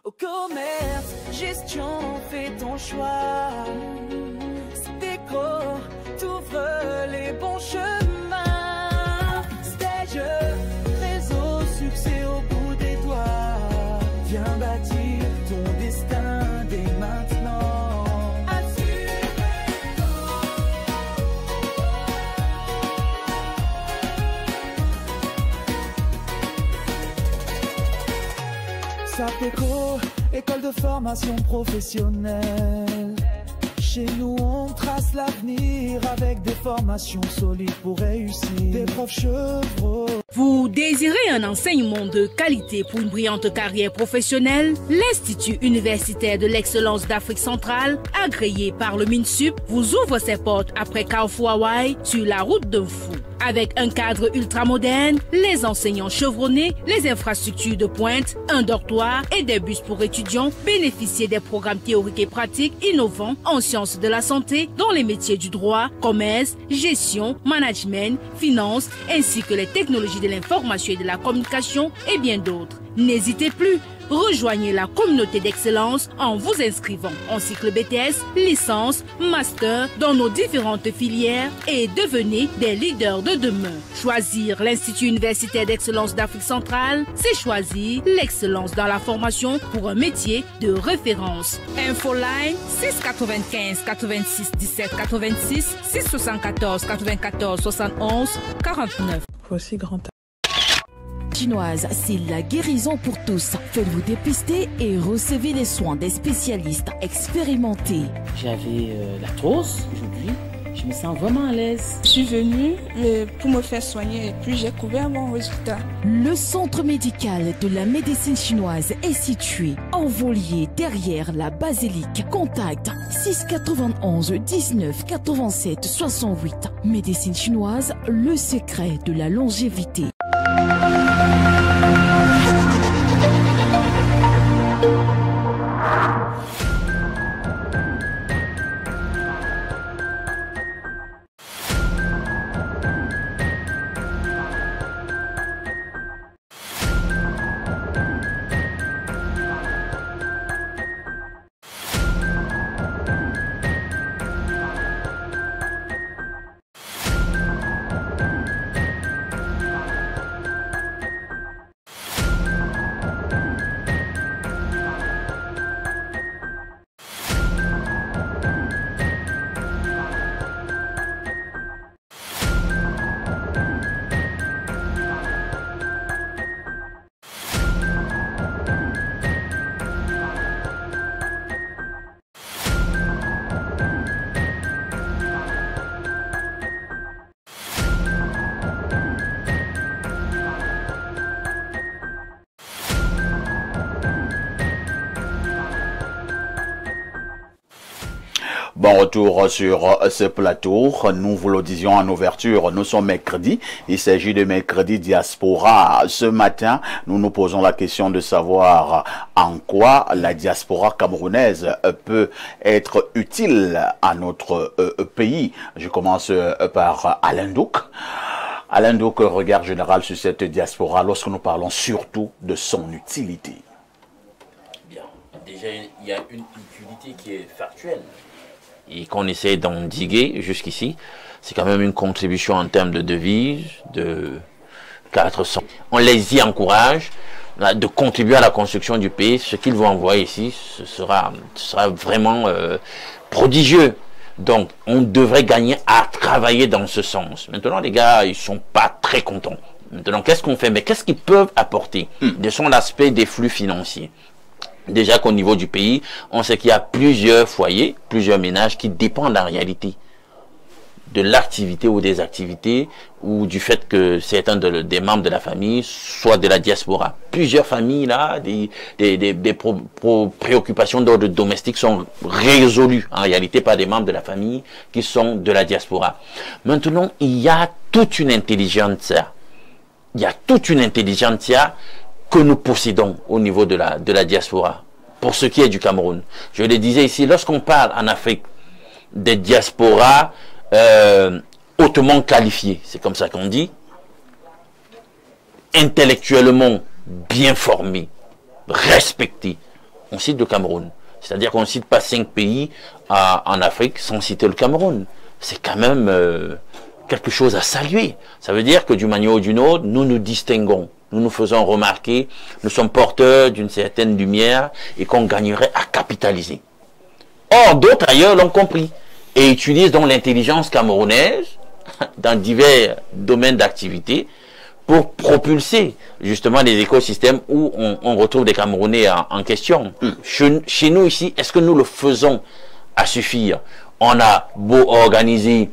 Au commerce, gestion, fais ton choix. Stéco, t'ouvre les bons chemins. Stage, réseau, succès au bout des doigts. SAPECO, école de formation professionnelle. Chez nous, on trace l'avenir avec des formations solides pour réussir. Des profs chevreux. Vous désirez un enseignement de qualité pour une brillante carrière professionnelle? L'Institut universitaire de l'excellence d'Afrique centrale, agréé par le MINSUP, vous ouvre ses portes après Carrefour Hawaii sur la route d'un fou. Avec un cadre ultramoderne, les enseignants chevronnés, les infrastructures de pointe, un dortoir et des bus pour étudiants, bénéficiez des programmes théoriques et pratiques innovants en sciences de la santé dans les métiers du droit, commerce, gestion, management, finance, ainsi que les technologies de l'information et de la communication et bien d'autres. N'hésitez plus, rejoignez la communauté d'excellence en vous inscrivant en cycle BTS, licence, master dans nos différentes filières et devenez des leaders de demain. Choisir l'Institut universitaire d'excellence d'Afrique centrale, c'est choisir l'excellence dans la formation pour un métier de référence. Infoline 695 86 17 86 674 94 71 49. Voici grand. Chinoise, c'est la guérison pour tous. Faites-vous dépister et recevez les soins des spécialistes expérimentés. J'avais l'arthrose aujourd'hui. Je me sens vraiment à l'aise. Je suis venue pour me faire soigner et puis j'ai couvert mon résultat. Le centre médical de la médecine chinoise est situé en Volier derrière la basilique. Contact 691 19 87 68. Médecine chinoise, le secret de la longévité. Bon retour sur ce plateau. Nous vous le disions en ouverture, nous sommes mercredi. Il s'agit de mercredi diaspora. Ce matin, nous nous posons la question de savoir en quoi la diaspora camerounaise peut être utile à notre pays. Je commence par Alain Douk. Alain Douk, regard général sur cette diaspora lorsque nous parlons surtout de son utilité. Bien. Déjà, il y a une utilité qui est factuelle. Et qu'on essaie d'endiguer jusqu'ici, c'est quand même une contribution en termes de devises de 400. On les y encourage de contribuer à la construction du pays. Ce qu'ils vont envoyer ici, ce sera vraiment prodigieux. Donc, on devrait gagner à travailler dans ce sens. Maintenant, les gars, ils sont pas très contents. Maintenant, qu'est-ce qu'on fait? Mais qu'est-ce qu'ils peuvent apporter? De son aspect des flux financiers. Déjà qu'au niveau du pays, on sait qu'il y a plusieurs foyers, plusieurs ménages qui dépendent en réalité de l'activité ou des activités ou du fait que certains des membres de la famille soient de la diaspora. Plusieurs familles là, des préoccupations d'ordre domestique sont résolues en réalité par des membres de la famille qui sont de la diaspora. Maintenant, il y a toute une intelligentsia. Il y a toute une intelligentsia que nous possédons au niveau de la diaspora, pour ce qui est du Cameroun. Je le disais ici, lorsqu'on parle en Afrique des diasporas hautement qualifiées, c'est comme ça qu'on dit, intellectuellement bien formés, respectés, on cite le Cameroun. C'est-à-dire qu'on ne cite pas 5 pays en Afrique sans citer le Cameroun. C'est quand même quelque chose à saluer. Ça veut dire que d'une manière ou d'une autre, nous nous distinguons. Nous nous faisons remarquer, nous sommes porteurs d'une certaine lumière et qu'on gagnerait à capitaliser. Or, d'autres ailleurs l'ont compris et utilisent donc l'intelligence camerounaise dans divers domaines d'activité pour propulser justement les écosystèmes où on retrouve des Camerounais en question. Chez nous ici, est-ce que nous le faisons à suffire? On a beau organiser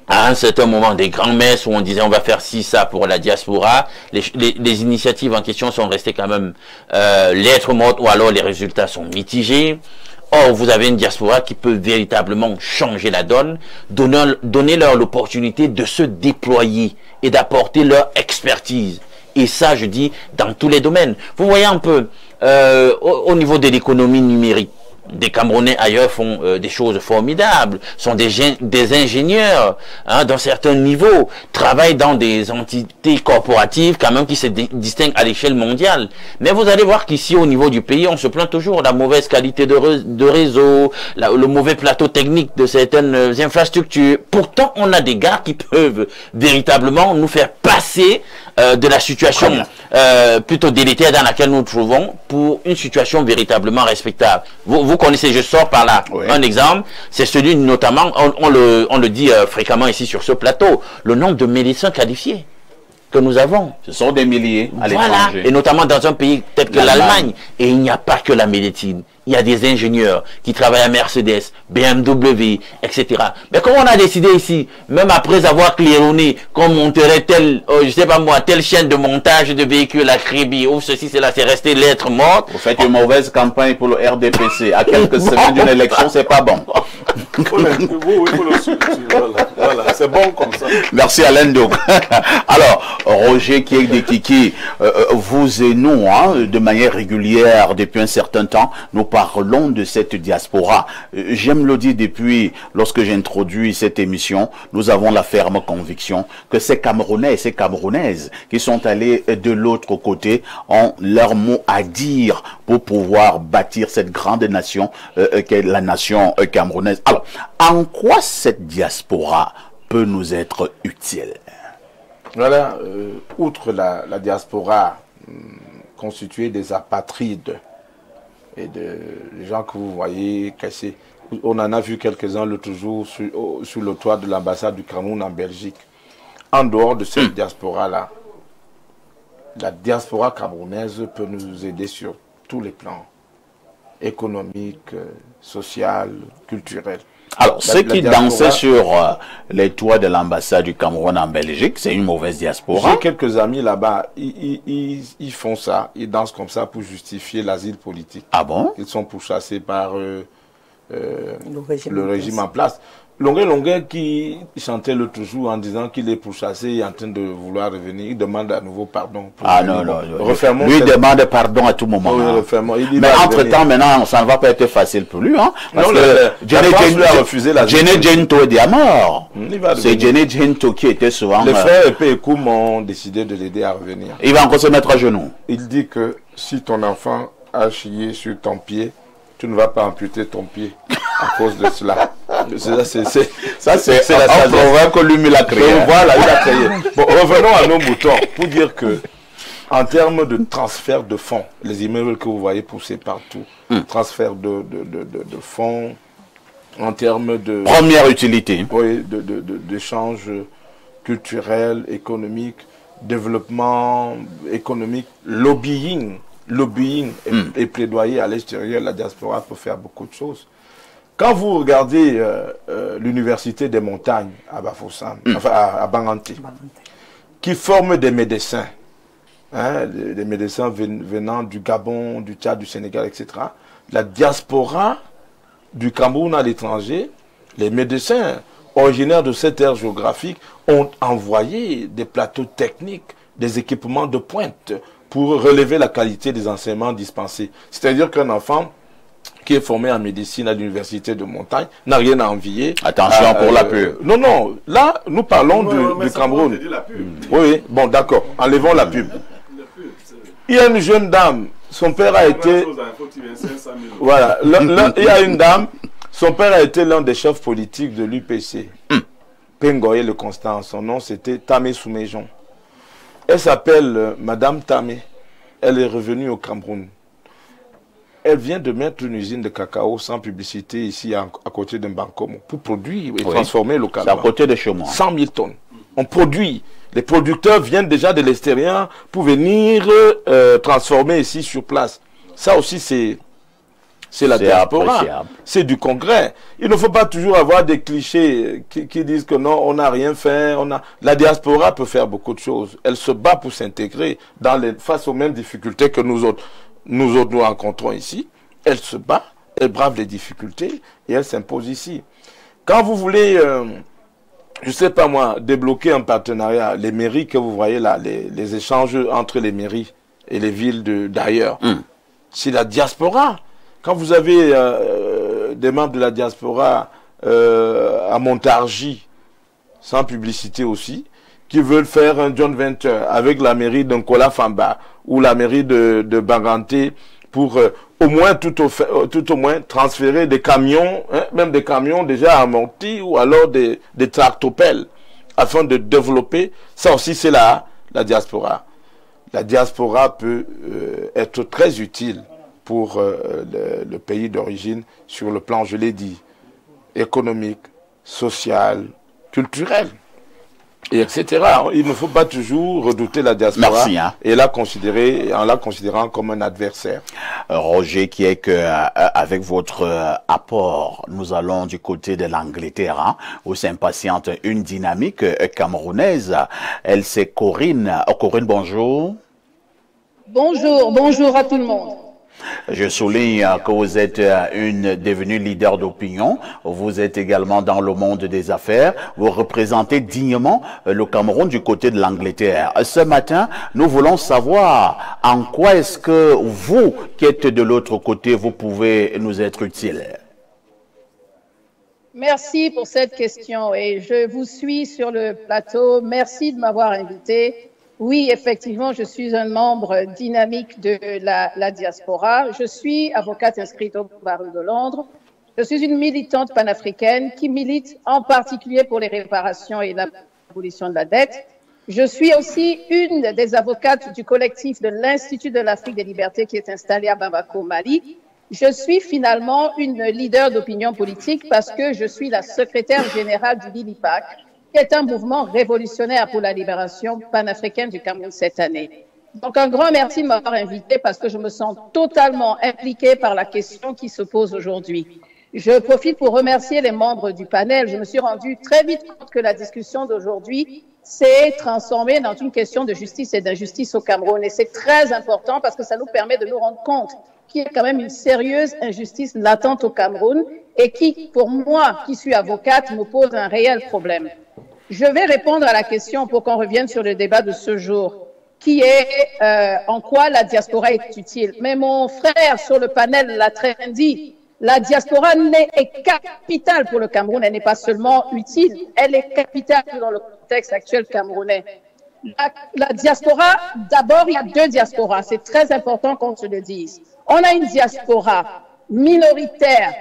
à un certain moment des grandes messes où on disait on va faire ci, ça pour la diaspora, les initiatives en question sont restées quand même lettres mortes ou alors les résultats sont mitigés. Or, vous avez une diaspora qui peut véritablement changer la donne, donner leur l'opportunité de se déployer et d'apporter leur expertise. Et ça, je dis, dans tous les domaines. Vous voyez un peu, au niveau de l'économie numérique, des Camerounais ailleurs font des choses formidables, sont des ingénieurs dans certains niveaux, travaillent dans des entités corporatives quand même qui se distinguent à l'échelle mondiale. Mais vous allez voir qu'ici au niveau du pays, on se plaint toujours de la mauvaise qualité de réseau, le mauvais plateau technique de certaines infrastructures. Pourtant, on a des gars qui peuvent véritablement nous faire passer de la situation plutôt délétère dans laquelle nous nous trouvons pour une situation véritablement respectable. Vous connaissez, je sors par là un exemple, c'est celui notamment, on le dit fréquemment ici sur ce plateau, le nombre de médecins qualifiés que nous avons. Ce sont des milliers à l'étranger. Et notamment dans un pays tel que l'Allemagne. Et il n'y a pas que la médecine. Il y a des ingénieurs qui travaillent à Mercedes, BMW, etc. Mais comme on a décidé ici, même après avoir claironné qu'on monterait je sais pas moi, telle chaîne de montage de véhicules à crédit, ou ceci, cela, c'est resté lettre morte. Vous faites une mauvaise campagne pour le RDPC. À quelques semaines d'une élection, c'est pas bon. Voilà, c'est bon comme ça. Merci Alain Douk. Alors, Roger Kiekdekiki, vous et nous, de manière régulière, depuis un certain temps, nous parlons de cette diaspora. J'aime le dire depuis, lorsque j'ai introduit cette émission, nous avons la ferme conviction que ces Camerounais et ces Camerounaises qui sont allés de l'autre côté ont leur mot à dire pour pouvoir bâtir cette grande nation qu'est la nation camerounaise. Alors, en quoi cette diaspora peut nous être utile? Voilà, outre la diaspora constituée des apatrides et des gens que vous voyez cassés, on en a vu quelques-uns l'autre jour sur le toit de l'ambassade du Cameroun en Belgique. En dehors de cette diaspora-là, la diaspora camerounaise peut nous aider sur tous les plans, économiques, social, culturel. Alors, ceux qui dansaient sur les toits de l'ambassade du Cameroun en Belgique, c'est une mauvaise diaspora. J'ai quelques amis là-bas, ils font ça, ils dansent comme ça pour justifier l'asile politique. Ah bon? Ils sont pourchassés par le régime en place. Longuet qui chantait l'autre jour en disant qu'il est pourchassé et en train de vouloir revenir, il demande à nouveau pardon. Ah non, lui demande pardon à tout moment. Oui, mais entre-temps, maintenant, ça ne va pas être facile pour lui. Parce que Jenny Gento est à mort. C'est Jenny Gento qui était souvent... Les frères Epé et Koum ont décidé de l'aider à revenir. Il va encore se mettre à genoux. Il dit que si ton enfant a chié sur ton pied, tu ne vas pas amputer ton pied à cause de cela. Ça, c'est la sagesse que lui l'a créé. Voilà, il a créé. Bon, revenons à nos moutons pour dire que, en termes de transfert de fonds, les immeubles que vous voyez pousser partout, transfert de fonds, en termes de... Première utilité. Oui, d'échanges culturels, économiques, développement économique, lobbying et plaidoyer à l'extérieur, la diaspora peut faire beaucoup de choses. Quand vous regardez l'université des montagnes à Bafoussam, enfin à Banganté, qui forme des médecins, des médecins venant du Gabon, du Tchad, du Sénégal, etc. La diaspora du Cameroun à l'étranger, les médecins originaires de cette aire géographique ont envoyé des plateaux techniques, des équipements de pointe pour relever la qualité des enseignements dispensés. C'est-à-dire qu'un enfant qui est formé en médecine à l'université de montagne n'a rien à envier. Attention pour la pub. Non, là, nous parlons du Cameroun. Oui, bon, d'accord, enlevons la pub. Il y a une jeune dame, son père a été... Voilà, il y a une dame, son père a été l'un des chefs politiques de l'UPC. Pengoye le Constant, son nom c'était Tamé Souméjon. Elle s'appelle Madame Tamé. Elle est revenue au Cameroun. Elle vient de mettre une usine de cacao sans publicité ici à côté de Mbankomo pour produire et transformer localement. C'est à côté de chez moi. 100 000 tonnes. On produit Les producteurs viennent déjà de l'extérieur pour venir transformer ici sur place. Ça aussi, c'est la diaspora. C'est du concret. Il ne faut pas toujours avoir des clichés qui disent que non, on n'a rien fait. La diaspora peut faire beaucoup de choses. Elle se bat pour s'intégrer face aux mêmes difficultés que nous autres nous rencontrons ici. Elle se bat, elle brave les difficultés et elle s'impose ici. Quand vous voulez, je sais pas moi, débloquer un partenariat, les mairies que vous voyez là, les échanges entre les mairies et les villes d'ailleurs, c'est la diaspora. Quand vous avez des membres de la diaspora à Montargis, sans publicité aussi, qui veulent faire un joint venture avec la mairie d'Nkola Famba ou la mairie de Banganté pour au moins tout au moins transférer des camions, même des camions déjà amortis ou alors des tractopelles afin de développer. Ça aussi c'est la diaspora. La diaspora peut être très utile pour le pays d'origine sur le plan, je l'ai dit, économique, social, culturel, et etc. Il ne faut pas toujours redouter la diaspora. Merci, et la considérer, en la considérant comme un adversaire. Roger, qui est que avec votre apport, nous allons du côté de l'Angleterre, où s'impatiente une dynamique camerounaise. Elle, c'est Corinne. Corinne, bonjour. Bonjour à tout le monde. Je souligne que vous êtes une devenue leader d'opinion. Vous êtes également dans le monde des affaires. Vous représentez dignement le Cameroun du côté de l'Angleterre. Ce matin, nous voulons savoir en quoi est-ce que vous, qui êtes de l'autre côté, vous pouvez nous être utile. Merci pour cette question et je vous suis sur le plateau. Merci de m'avoir invité. Oui, effectivement, je suis un membre dynamique de la diaspora. Je suis avocate inscrite au barreau de Londres. Je suis une militante panafricaine qui milite en particulier pour les réparations et l'abolition de la dette. Je suis aussi une des avocates du collectif de l'Institut de l'Afrique des Libertés qui est installé à Bamako, Mali. Je suis finalement une leader d'opinion politique parce que je suis la secrétaire générale du LILIPAC, qui est un mouvement révolutionnaire pour la libération panafricaine du Cameroun cette année. Donc un grand merci de m'avoir invité parce que je me sens totalement impliquée par la question qui se pose aujourd'hui. Je profite pour remercier les membres du panel. Je me suis rendu très vite compte que la discussion d'aujourd'hui s'est transformée dans une question de justice et d'injustice au Cameroun. Et c'est très important parce que ça nous permet de nous rendre compte qu'il y a quand même une sérieuse injustice latente au Cameroun et qui, pour moi, qui suis avocate, me pose un réel problème. Je vais répondre à la question pour qu'on revienne sur le débat de ce jour, qui est en quoi la diaspora est utile. Mais mon frère sur le panel l'a très bien dit, la diaspora est capitale pour le Cameroun, elle n'est pas seulement utile, elle est capitale dans le contexte actuel camerounais. La diaspora, d'abord, il y a deux diasporas, c'est très important qu'on se le dise. On a une diaspora minoritaire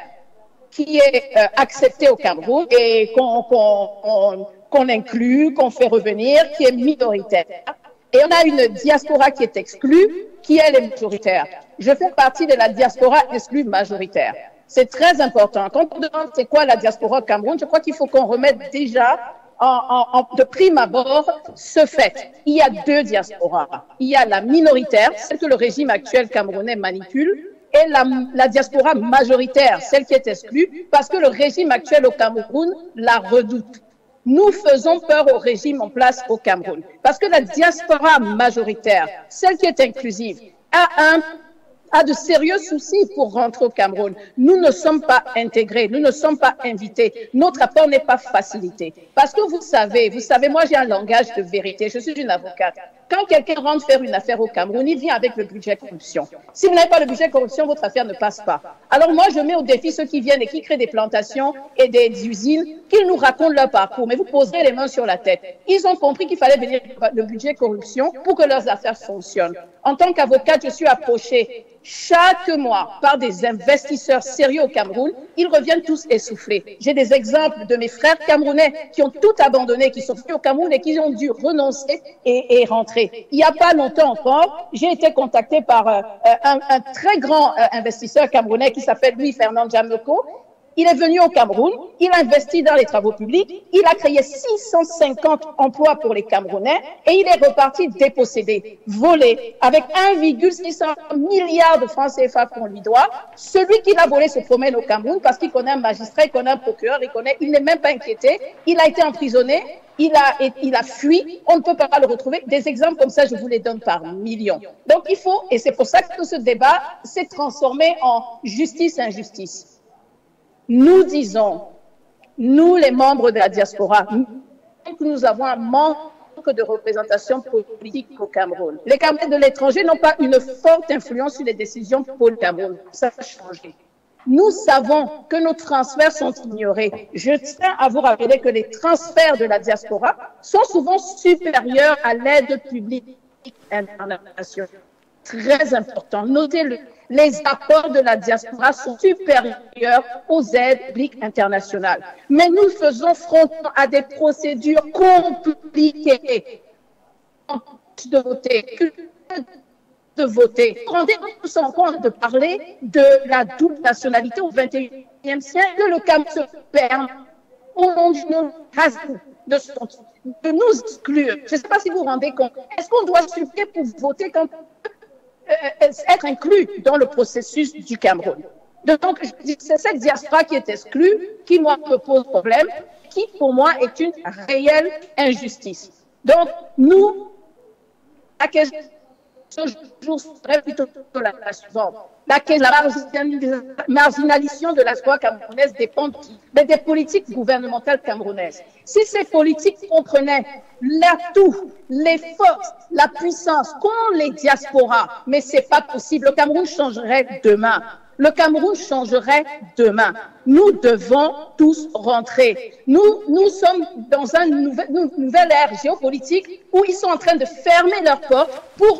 qui est acceptée au Cameroun et qu'on inclut, qu'on fait revenir, qui est minoritaire. Et on a une diaspora qui est exclue, qui elle est majoritaire. Je fais partie de la diaspora exclue majoritaire. C'est très important. Quand on demande c'est quoi la diaspora au Cameroun, je crois qu'il faut qu'on remette déjà de prime abord ce fait. Il y a deux diasporas. Il y a la minoritaire, celle que le régime actuel camerounais manipule, et la diaspora majoritaire, celle qui est exclue, parce que le régime actuel au Cameroun la redoute. Nous faisons peur au régime en place au Cameroun. Parce que la diaspora majoritaire, celle qui est inclusive, a de sérieux soucis pour rentrer au Cameroun. Nous ne sommes pas intégrés, nous ne sommes pas invités. Notre apport n'est pas facilité. Parce que vous savez, moi j'ai un langage de vérité, je suis une avocate. Quand quelqu'un rentre faire une affaire au Cameroun, il vient avec le budget corruption. Si vous n'avez pas le budget corruption, votre affaire ne passe pas. Alors moi, je mets au défi ceux qui viennent et qui créent des plantations et des usines, qu'ils nous racontent leur parcours. Mais vous poserez les mains sur la tête. Ils ont compris qu'il fallait venir le budget corruption pour que leurs affaires fonctionnent. En tant qu'avocate, je suis approchée chaque mois par des investisseurs sérieux au Cameroun. Ils reviennent tous essoufflés. J'ai des exemples de mes frères camerounais qui ont tout abandonné, qui sont venus au Cameroun et qui ont dû renoncer et rentrer. Il n'y a pas longtemps encore, j'ai été contactée par un très grand investisseur camerounais qui s'appelle Louis Fernand Jameko. Il est venu au Cameroun, il a investi dans les travaux publics, il a créé 650 emplois pour les Camerounais et il est reparti dépossédé, volé, avec 1,6 milliard de francs CFA qu'on lui doit. Celui qui l'a volé se promène au Cameroun parce qu'il connaît un magistrat, il connaît un procureur, il n'est même pas inquiété, il a été emprisonné, il a fui, on ne peut pas le retrouver. Des exemples comme ça, je vous les donne par millions. Donc il faut, et c'est pour ça que ce débat s'est transformé en justice-injustice. Nous disons, nous les membres de la diaspora, que nous avons un manque de représentation politique au Cameroun. Les Camerounais de l'étranger n'ont pas une forte influence sur les décisions pour le Cameroun. Ça a changé. Nous savons que nos transferts sont ignorés. Je tiens à vous rappeler que les transferts de la diaspora sont souvent supérieurs à l'aide publique internationale. Très important. Notez-le. Les apports de la diaspora sont supérieurs aux aides publiques internationales. Mais nous faisons front à des procédures compliquées de voter. Rendez-vous compte de parler de la double nationalité au XXIe siècle. Le Cameroun se permet au nom de nous exclure. Je ne sais pas si vous vous rendez compte. Est-ce qu'on doit supplier pour voter quand être inclus dans le processus du Cameroun? Donc, c'est cette diaspora qui est exclue, qui, moi, me pose problème, qui, pour moi, est une réelle injustice. Donc, nous, la question, je serais plutôt la suivante. La marginalisation de la diaspora camerounaise dépend des politiques gouvernementales camerounaises. Si ces politiques comprenaient l'atout, les forces, la puissance qu'ont les diasporas, mais ce n'est pas possible, le Cameroun changerait demain. Le Cameroun changerait demain. Nous devons tous rentrer. Nous sommes dans une nouvelle ère géopolitique où ils sont en train de fermer leurs portes pour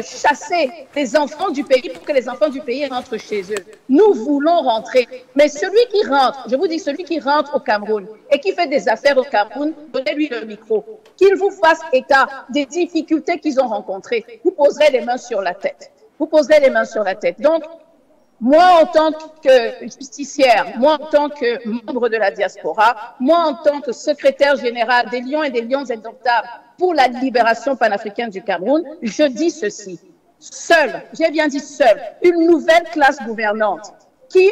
chasser les enfants du pays, pour que les enfants du pays rentrent chez eux. Nous voulons rentrer. Mais celui qui rentre, je vous dis, celui qui rentre au Cameroun et qui fait des affaires au Cameroun, donnez-lui le micro. Qu'il vous fasse état des difficultés qu'ils ont rencontrées. Vous poserez les mains sur la tête. Vous poserez les mains sur la tête. Donc, moi, en tant que justicière, moi, en tant que membre de la diaspora, moi, en tant que secrétaire général des Lions et des Lions indomptables pour la libération panafricaine du Cameroun, je dis ceci. Seule, j'ai bien dit seule, une nouvelle classe gouvernante qui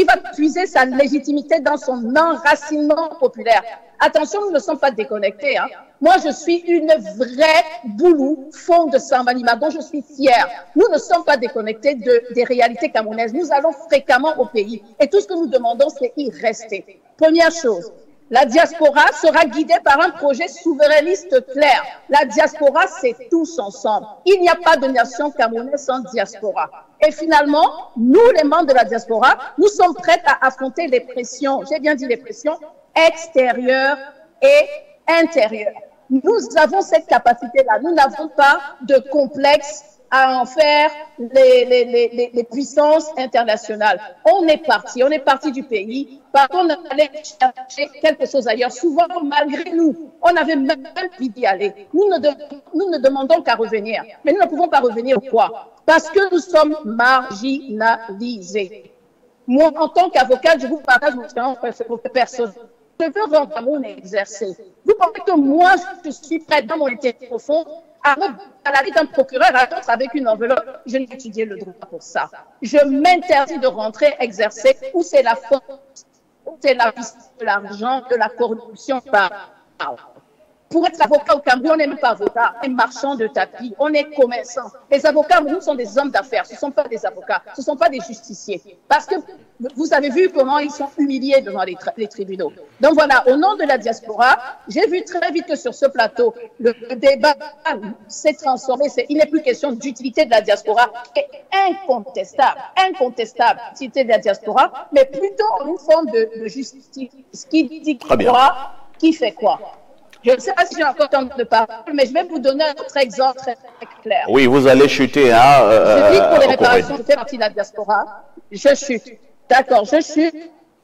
va puiser sa légitimité dans son enracinement populaire. Attention, nous ne sommes pas déconnectés. Hein. Moi, je suis une vraie boulou, fond de Sambalima, dont je suis fière. Nous ne sommes pas déconnectés des réalités camerounaises. Nous allons fréquemment au pays. Et tout ce que nous demandons, c'est y rester. Première chose, la diaspora sera guidée par un projet souverainiste clair. La diaspora, c'est tous ensemble. Il n'y a pas de nation camerounaise sans diaspora. Et finalement, nous, les membres de la diaspora, nous sommes prêts à affronter les pressions, j'ai bien dit les pressions, extérieures et intérieures. Nous avons cette capacité-là. Nous n'avons pas de complexe à en faire les puissances internationales. On est parti du pays, parce qu'on allait chercher quelque chose ailleurs. Souvent, malgré nous, on n'avait même pas envie d'y aller. Nous ne demandons qu'à revenir. Mais nous ne pouvons pas revenir pourquoi? Parce que nous sommes marginalisés. Moi, en tant qu'avocate, je vous partage mon expérience personnelle. Je veux rendre Cameroun exercer. Vous pensez que moi, je suis prête dans mon intérêt profond à la vie d'un procureur, à d'autres avec une enveloppe. Je n'ai étudié le droit pour ça. Je m'interdis de rentrer exercer où c'est la faute, où c'est la vie de l'argent, de la corruption. Pour être avocat au Cameroun, on n'est même pas avocat, on est marchand de tapis, on est commerçant. Les avocats, nous, sont des hommes d'affaires, ce ne sont pas des avocats, ce ne sont pas des justiciers. Parce que vous avez vu comment ils sont humiliés devant les tribunaux. Donc voilà, au nom de la diaspora, j'ai vu très vite que sur ce plateau, le débat s'est transformé. Il n'est plus question d'utilité de la diaspora, qui est incontestable, l'utilité de la diaspora, mais plutôt en une forme de justice. Qui dit quoi, qui fait quoi. Je ne sais pas si j'ai encore temps de parler, mais je vais vous donner un autre exemple très, très clair. Oui, vous allez chuter. Je dis pour les réparations, je fais partie de la diaspora. Je chute. D'accord, je chute.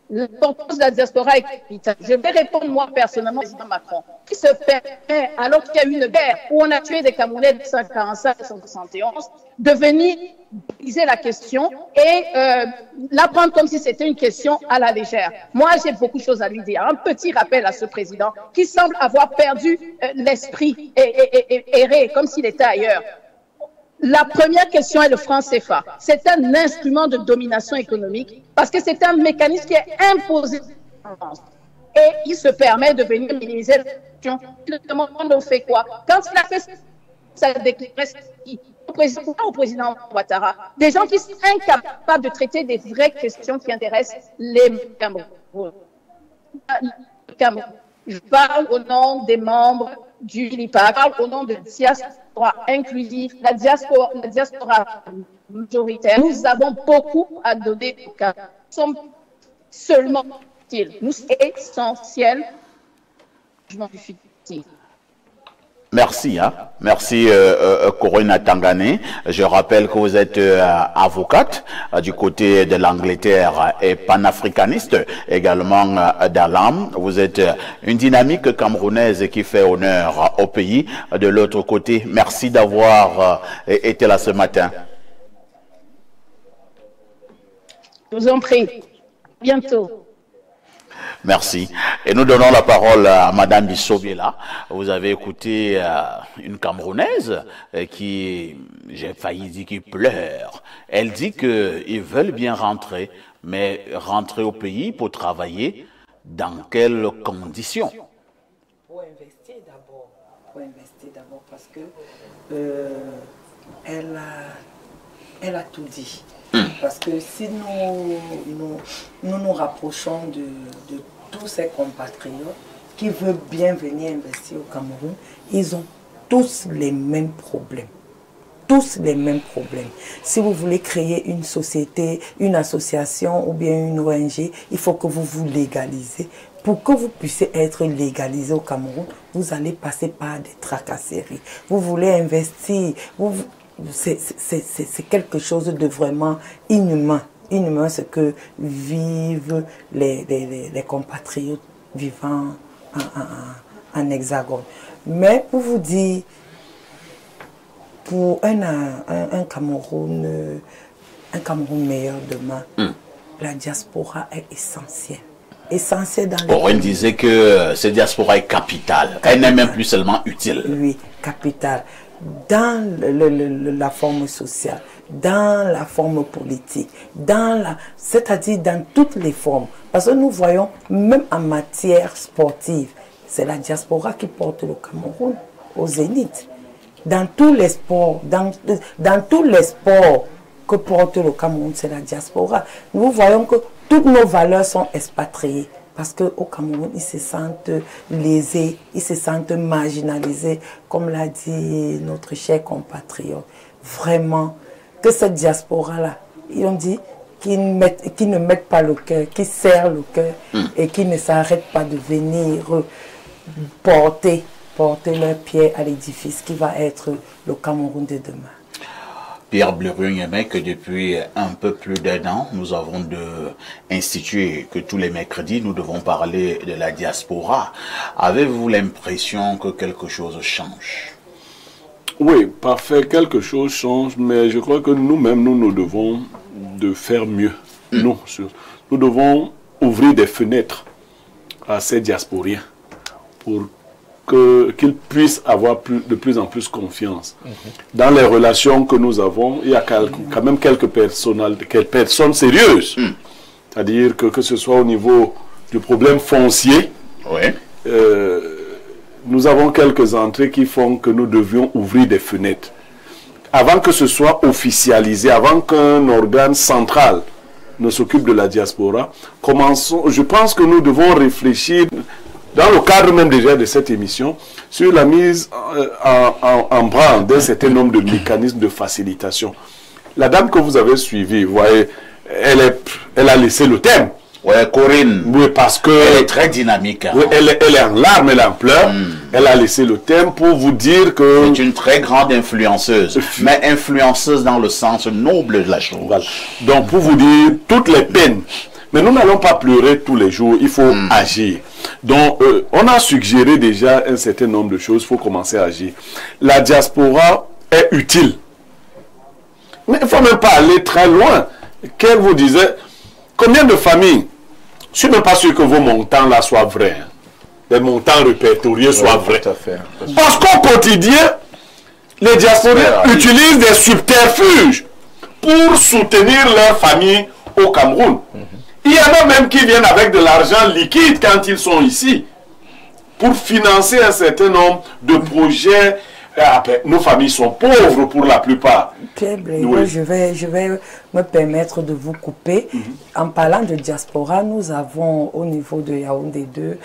L'importance de la diaspora est capitale. Je vais répondre moi personnellement au président Macron, qui se permet, alors qu'il y a eu une guerre où on a tué des Camerounais de 1945 à 1971, de venir briser la question et la prendre comme si c'était une question à la légère. Moi, j'ai beaucoup de choses à lui dire. Un petit rappel à ce président qui semble avoir perdu l'esprit et erré comme s'il était ailleurs. La première question est le franc CFA. C'est un instrument de domination économique parce que c'est un mécanisme qui est imposé en France. Et il se permet de venir minimiser la question. Le monde on fait quoi? Quand il a fait sa déclaration au président Ouattara, des gens qui sont incapables de traiter des vraies questions qui intéressent les Camerounais. Je parle au nom des membres du LIPA, je parle au nom de diaspora inclusive, la diaspora majoritaire. Nous avons beaucoup à donner au Cameroun. Nous sommes seulement utiles. Nous sommes essentiels. Merci, hein. Merci Corinne Tangane. Je rappelle que vous êtes avocate du côté de l'Angleterre et panafricaniste également dans l'âme. Vous êtes une dynamique camerounaise qui fait honneur au pays. De l'autre côté, merci d'avoir été là ce matin. Je vous en prie. Bientôt. Merci. Et nous donnons la parole à Madame Bissobiela. Vous avez écouté une Camerounaise qui, j'ai failli dire, qui pleure. Elle dit qu'ils veulent bien rentrer, mais rentrer au pays pour travailler dans quelles conditions? Pour investir d'abord. Pour investir d'abord parce que elle a tout dit. Parce que si nous rapprochons de tous ces compatriotes qui veulent bien venir investir au Cameroun, ils ont tous les mêmes problèmes. Tous les mêmes problèmes. Si vous voulez créer une société, une association ou bien une ONG, il faut que vous vous légalisez. Pour que vous puissiez être légalisé au Cameroun, vous allez passer par des tracasseries. Vous voulez investir, c'est quelque chose de vraiment inhumain. Inhumain, ce que vivent les compatriotes vivant en hexagone. Mais pour vous dire, pour un Cameroun meilleur demain, la diaspora est essentielle. Essentielle dans Corinne disait que cette diaspora est capitale. Elle n'est même plus seulement utile. Oui, capitale. Dans la forme sociale, dans la forme politique, c'est-à-dire dans toutes les formes. Parce que nous voyons, même en matière sportive, c'est la diaspora qui porte le Cameroun au zénith. Dans tous les sports, dans tous les sports que porte le Cameroun, c'est la diaspora. Nous voyons que toutes nos valeurs sont expatriées. Parce qu'au Cameroun, ils se sentent lésés, ils se sentent marginalisés, comme l'a dit notre cher compatriote. Vraiment, que cette diaspora-là, ils ont dit qu'ils ne mettent pas le cœur, qu'ils serrent le cœur et qu'ils ne s'arrêtent pas de venir porter leur pied à l'édifice qui va être le Cameroun de demain. Pierre Bleriot-Nyémé, que depuis un peu plus d'un an, nous avons institué que tous les mercredis, nous devons parler de la diaspora. Avez-vous l'impression que quelque chose change? Oui, parfait, quelque chose change, mais je crois que nous-mêmes, nous devons de faire mieux. Nous devons ouvrir des fenêtres à ces diasporiens pour qu'ils puissent avoir de plus en plus confiance. Dans les relations que nous avons, il y a quand même quelques personnes sérieuses. C'est-à-dire que ce soit au niveau du problème foncier, nous avons quelques entrées qui font que nous devions ouvrir des fenêtres. Avant que ce soit officialisé, avant qu'un organe central ne s'occupe de la diaspora, je pense que nous devons réfléchir dans le cadre même déjà de cette émission, sur la mise en branle d'un certain nombre de mécanismes de facilitation. La dame que vous avez suivie, vous voyez, elle a laissé le thème. Oui, Corinne. Oui, parce que... Elle est très dynamique. Hein. Oui, elle est en larmes, elle est en pleurs. Elle a laissé le thème pour vous dire que... C'est une très grande influenceuse, mais influenceuse dans le sens noble de la chose. Voilà. Donc, pour vous dire, toutes les peines, Mais nous n'allons pas pleurer tous les jours, il faut agir. Donc, on a suggéré déjà un certain nombre de choses, il faut commencer à agir. La diaspora est utile. Mais il ne faut même pas aller très loin. Qu'elle vous disait, combien de familles, je ne suis même pas sûr que vos montants là soient vrais. Hein. Les montants répertoriés soient vrais. Tout à fait. Parce qu'au quotidien, les diasporas utilisent des subterfuges pour soutenir leur famille au Cameroun. Il y en a même qui viennent avec de l'argent liquide quand ils sont ici pour financer un certain nombre de projets. Nos familles sont pauvres pour la plupart. Pierre Blériot, je vais me permettre de vous couper. En parlant de diaspora, nous avons au niveau de Yaoundé 2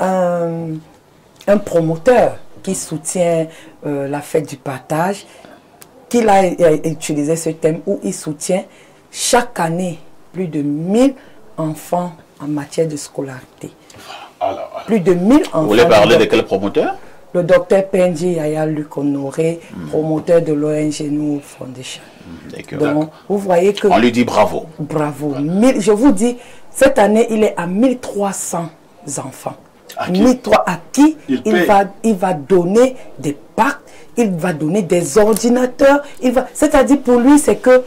un promoteur qui soutient la fête du partage, qui a utilisé ce thème où il soutient chaque année plus de 1000 enfants en matière de scolarité. Plus de 1000 enfants. Vous voulez parler de quel promoteur? Le docteur Penji Yaya Luc Honoré, promoteur de l'ONG Nous Foundation. Donc, vous voyez que... On lui dit bravo. Bravo. Je vous dis, cette année, il est à 1300 enfants. À qui il va donner des packs, il va donner des ordinateurs. C'est-à-dire pour lui, c'est que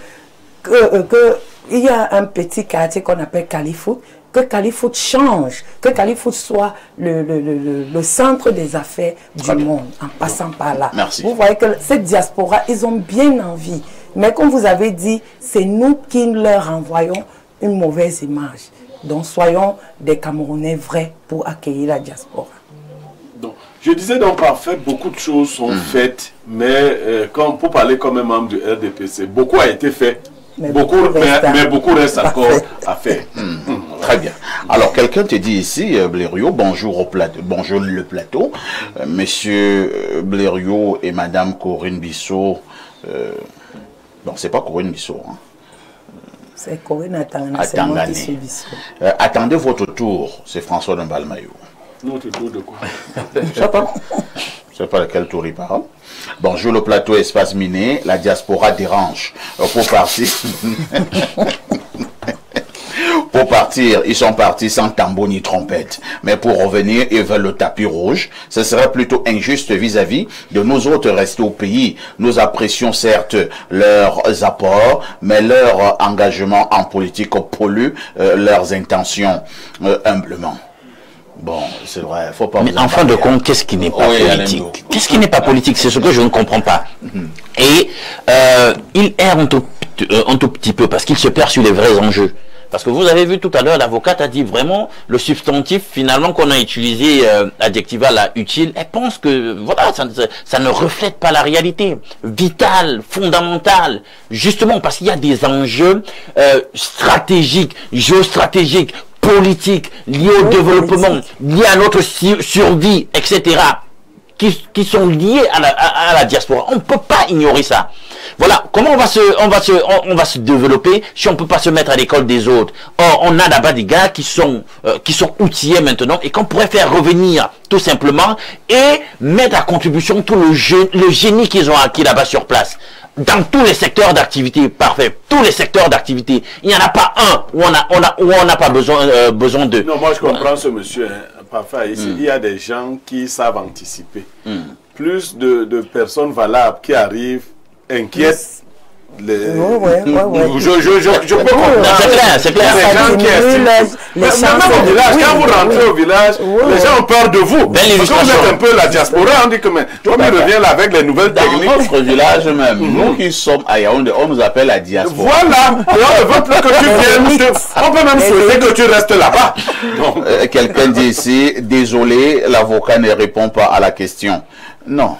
il y a un petit quartier qu'on appelle Califoot, que Califoot change, que Califoot soit le centre des affaires du monde, en passant par là. Merci. Vous voyez que cette diaspora, ils ont bien envie. Mais comme vous avez dit, c'est nous qui leur envoyons une mauvaise image. Donc soyons des Camerounais vrais pour accueillir la diaspora. Donc, je disais donc parfait, beaucoup de choses sont faites, mais pour parler comme un membre du RDPC, beaucoup a été fait. Mais beaucoup reste encore à faire. Très bien. Alors, quelqu'un te dit ici, Blériot, bonjour au plateau, bonjour le plateau. Monsieur Blériot et Madame Corinne Bissot, bon, c'est pas Corinne Bissot, hein. C'est Corinne Atangane. Attendez votre tour, c'est François Ndambalmayou. Notre tour de quoi? Je sais pas. Je sais pas lequel tour il parle. Bonjour le plateau Espace Miné, la diaspora dérange. Pour partir... Pour partir, ils sont partis sans tambour ni trompette. Mais pour revenir, ils veulent le tapis rouge. Ce serait plutôt injuste vis-à-vis de nous autres restés au pays. Nous apprécions certes leurs apports, mais leur engagement en politique pollue leurs intentions humblement. Bon, c'est vrai, faut pas... Mais en fin de compte, qu'est-ce qui n'est pas politique? Qu'est-ce qui n'est pas politique? C'est ce que je ne comprends pas. Et il erre un tout petit peu parce qu'il se perd sur les vrais enjeux. Parce que vous avez vu tout à l'heure, l'avocate a dit vraiment le substantif finalement qu'on a utilisé, adjectiva là, utile, elle pense que voilà, ça ne reflète pas la réalité vitale, fondamentale, justement parce qu'il y a des enjeux stratégiques, géostratégiques, politiques, liés au développement, liés à notre survie, etc., qui sont liés à la diaspora. On ne peut pas ignorer ça. Voilà, comment on va se développer si on ne peut pas se mettre à l'école des autres? Or, on a là-bas des gars qui sont outillés maintenant et qu'on pourrait faire revenir tout simplement et mettre à contribution tout le génie qu'ils ont acquis là-bas sur place. Dans tous les secteurs d'activité, parfait, tous les secteurs d'activité, il n'y en a pas un où on n'a pas besoin de... Non, moi je comprends ce monsieur, hein, parfait, ici, il y a des gens qui savent anticiper. Plus de personnes valables qui arrivent inquiètent. Je peux comprendre. C'est clair. Les gens qui estiment. Même au village, quand vous rentrez au village, les gens ont peur de vous. Parce que vous êtes un peu la diaspora, on dit que mais comme il revient là avec les nouvelles techniques. Dans notre village même, nous qui sommes à Yaoundé, on nous appelle la diaspora. Voilà, on ne veut plus que tu viennes. On peut même souhaiter que tu restes là-bas. Quelqu'un dit ici, désolé, l'avocat ne répond pas à la question. Non.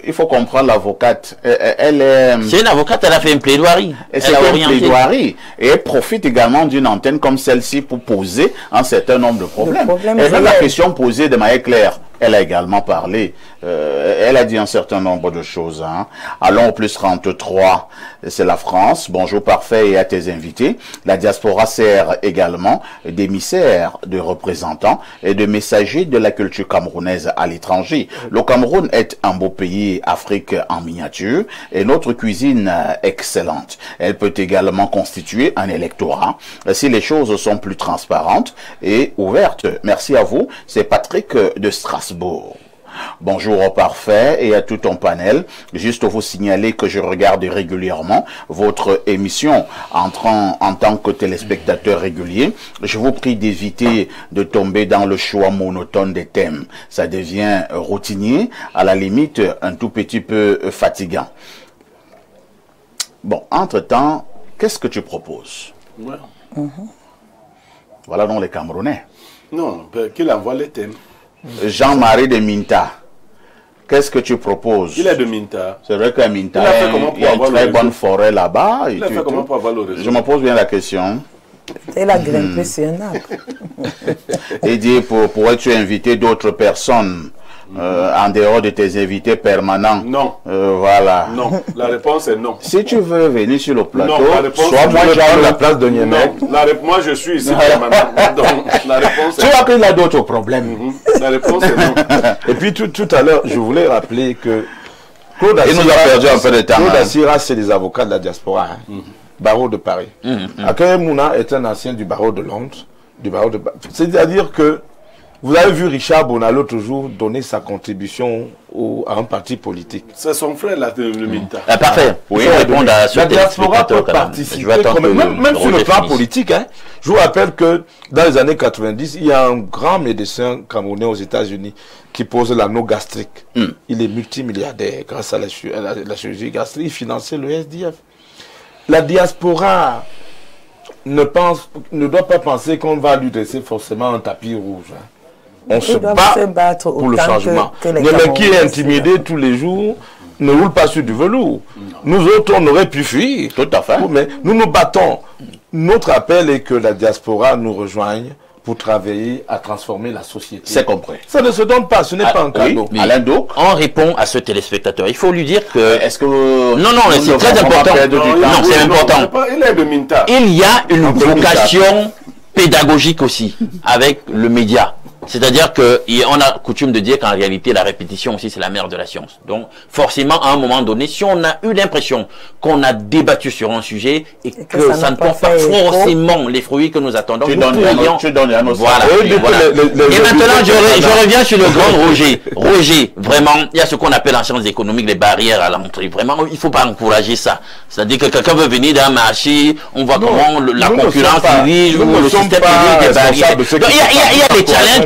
Il faut comprendre l'avocate. Elle est... C'est une avocate, elle a fait une plaidoirie. C'est une plaidoirie. Et elle profite également d'une antenne comme celle-ci pour poser un certain nombre de problèmes. Et même la question posée de manière claire. elle a également parlé, elle a dit un certain nombre de choses. Hein. Allons au plus 33, c'est la France. Bonjour parfait et à tes invités. La diaspora sert également d'émissaire, de représentants et de messagers de la culture camerounaise à l'étranger. Le Cameroun est un beau pays, Afrique en miniature, et notre cuisine excellente. Elle peut également constituer un électorat si les choses sont plus transparentes et ouvertes. Merci à vous. C'est Patrick de Strasbourg. Bonjour au parfait et à tout ton panel. Juste vous signaler que je regarde régulièrement votre émission en tant que téléspectateur régulier. Je vous prie d'éviter de tomber dans le choix monotone des thèmes. Ça devient routinier, à la limite un tout petit peu fatigant. Bon, entre-temps, qu'est-ce que tu proposes? Voilà donc les Camerounais. Non, qu'il envoie les thèmes. Jean-Marie de Minta, qu'est-ce que tu proposes? Il est de Minta. C'est vrai qu'à Minta, il y a une très bonne forêt là-bas. Il a fait comment pour avoir le réseau? Je me pose bien la question. Elle a grimpé sur un arbre. Et dit, pourrais-tu inviter d'autres personnes en dehors de tes invités permanents? Non. Voilà. Non. La réponse est non. Si tu veux venir sur le plateau, soit moi j'ai la place de Niemek. Moi je suis ici permanent. Donc la réponse est tu vois qu'il a d'autres problèmes. La réponse est non. Et puis tout à l'heure, je voulais rappeler que Claude il nous a perdu un peu de temps. Claude Assira, c'est des avocats de la diaspora. Barreau de Paris. Akeye Mouna est un ancien du barreau de Londres. C'est-à-dire que vous avez vu Richard Bona l'autre jour donner sa contribution à un parti politique. C'est son frère, le Minta. Parfait. Oui, répondre à ce la diaspora peut participer, même sur le plan politique. Hein. Je vous rappelle que dans les années 90, il y a un grand médecin camerounais aux États-Unis qui pose l'anneau gastrique. Il est multimilliardaire grâce à la chirurgie gastrique. Il finançait le SDF. La diaspora ne doit pas penser qu'on va lui dresser forcément un tapis rouge. Hein. On se bat pour le changement. Le qui est intimidé tous les jours ne roule pas sur du velours. Nous autres, on aurait pu fuir. Tout à fait. Mais nous nous battons. Notre appel est que la diaspora nous rejoigne pour travailler à transformer la société. C'est compris. Ça ne se donne pas, ce n'est pas un cadeau. Oui, Alain Donc, on répond à ce téléspectateur. Il faut lui dire que... Est-ce que... Non, c'est très important. Non, c'est important. Il est de Minta. Il y a une vocation pédagogique aussi avec le média. C'est-à-dire qu'on a coutume de dire qu'en réalité, la répétition aussi, c'est la mère de la science. Donc, forcément, à un moment donné, si on a eu l'impression qu'on a débattu sur un sujet et que ça ne porte pas forcément les fruits que nous attendons, tu donnes à nos voilà. Et maintenant, je reviens sur le grand Roger. Roger, vraiment, il y a ce qu'on appelle en sciences économiques les barrières à l'entrée. Vraiment, il ne faut pas encourager ça. C'est-à-dire que quelqu'un veut venir d'un marché, on voit comment la concurrence dirige, ou le système dirige des barrières. Donc, il y a des challenges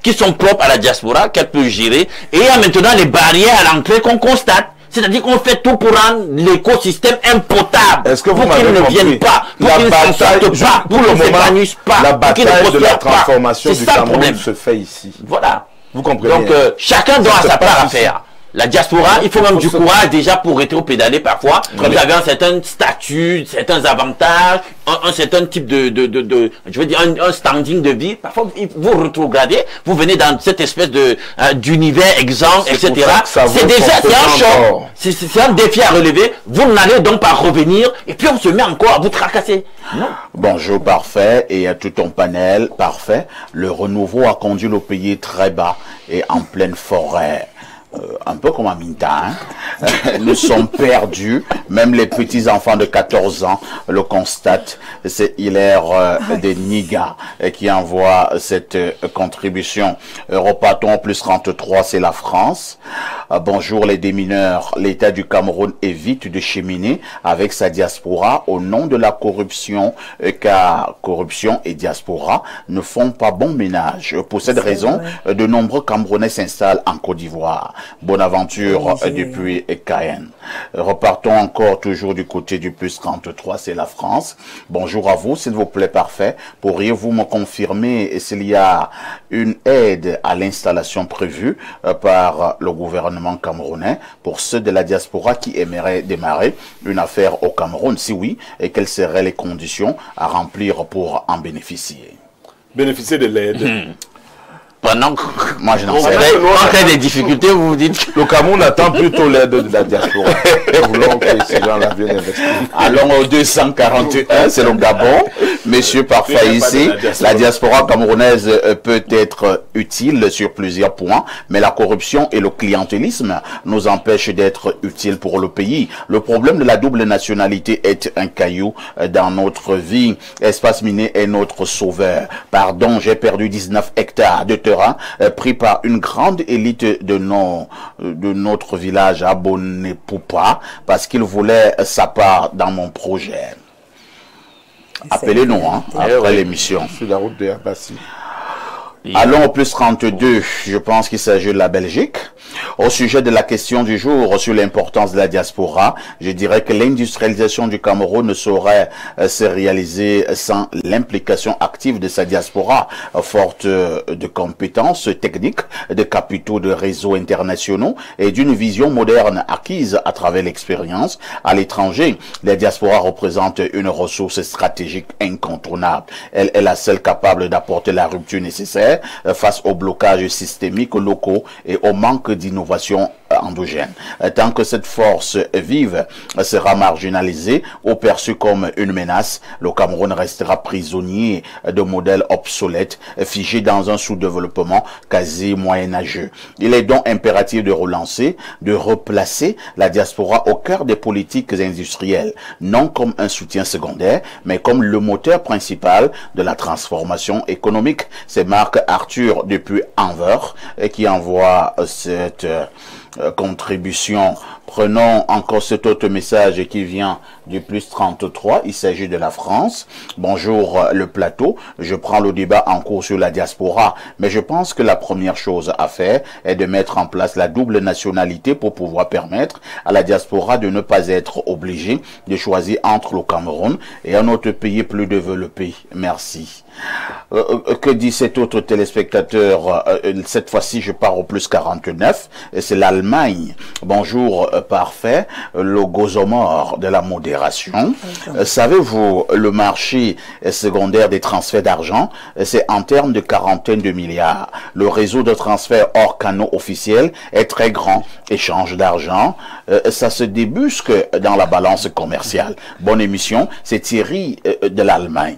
qui sont propres à la diaspora, qu'elle peut gérer, et il y a maintenant les barrières à l'entrée qu'on constate. C'est-à-dire qu'on fait tout pour rendre l'écosystème impotable. Est-ce que vous pour qu'ils ne viennent pas, pour qu'ils ne s'en sortent pas, pour qu'ils ne s'épanouissent pas, la bataille de la transformation du Cameroun se fait ici. Voilà. Vous comprenez? Donc, chacun doit sa part à faire. La diaspora, il faut même du courage déjà pour rétro-pédaler parfois. Vous avez un certain statut, certains avantages, un certain type je veux dire, un standing de vie. Parfois, vous rétrogradez, vous venez dans cette espèce d'univers exempt, etc. C'est déjà, c'est un choc. C'est un défi à relever. Vous n'allez donc pas revenir et puis on se met encore à vous tracasser. Non. Bonjour, parfait, et à tout ton panel, parfait. Le renouveau a conduit le pays très bas et en pleine forêt. Un peu comme à Minta, hein. Nous sommes perdus, même les petits-enfants de 14 ans le constatent. C'est Hilaire de Niga qui envoie cette contribution. Repartons plus 33, c'est la France. Bonjour les démineurs, l'État du Cameroun évite de cheminer avec sa diaspora au nom de la corruption, car corruption et diaspora ne font pas bon ménage. Pour cette raison, de nombreux Camerounais s'installent en Côte d'Ivoire. Bonne aventure depuis Cayenne. Repartons encore toujours du côté du plus 33, c'est la France. Bonjour à vous, s'il vous plaît, parfait. Pourriez-vous me confirmer s'il y a une aide à l'installation prévue par le gouvernement camerounais pour ceux de la diaspora qui aimeraient démarrer une affaire au Cameroun? Si oui, et quelles seraient les conditions à remplir pour en bénéficier? Bénéficier de l'aide. Pendant que moi je n'en sais rien. Quand il y a des difficultés, vous vous dites que le Cameroun attend plutôt l'aide de la diaspora. Nous voulons que ces gens-là viennent investir. Allons au 241, c'est le Gabon. Monsieur Parfait ici, la diaspora camerounaise peut être utile sur plusieurs points, mais la corruption et le clientélisme nous empêchent d'être utiles pour le pays. Le problème de la double nationalité est un caillou dans notre vie. Espace Minier est notre sauveur. Pardon, j'ai perdu 19 hectares de terrain pris par une grande élite de notre village à Bonépoupa parce qu'il voulait sa part dans mon projet. Appelez-nous après l'émission. Sur la route de Abassi. Allons au plus 32, je pense qu'il s'agit de la Belgique. Au sujet de la question du jour sur l'importance de la diaspora, je dirais que l'industrialisation du Cameroun ne saurait se réaliser sans l'implication active de sa diaspora, forte de compétences techniques, de capitaux de réseaux internationaux et d'une vision moderne acquise à travers l'expérience à l'étranger. La diaspora représente une ressource stratégique incontournable. Elle est la seule capable d'apporter la rupture nécessaire face aux blocages systémiques locaux et au manque d'innovation endogène. Tant que cette force vive sera marginalisée ou perçue comme une menace, le Cameroun restera prisonnier de modèles obsolètes, figés dans un sous-développement quasi moyenâgeux. Il est donc impératif de relancer, de replacer la diaspora au cœur des politiques industrielles, non comme un soutien secondaire, mais comme le moteur principal de la transformation économique. C'est Marc Arthur depuis Anvers qui envoie cette contribution. Prenons encore cet autre message qui vient du plus 33. Il s'agit de la France. Bonjour le plateau. Je prends le débat en cours sur la diaspora, mais je pense que la première chose à faire est de mettre en place la double nationalité pour pouvoir permettre à la diaspora de ne pas être obligée de choisir entre le Cameroun et un autre pays plus développé. Merci. Que dit cet autre téléspectateur? Cette fois-ci, je pars au plus 49. C'est l'Allemagne. Bonjour, parfait. Le gozomore de la modération. Savez-vous, le marché secondaire des transferts d'argent, c'est en termes de quarantaine de milliards. Le réseau de transferts hors canaux officiels est très grand. Échange d'argent, ça se débusque dans la balance commerciale. Bonne émission. C'est Thierry de l'Allemagne.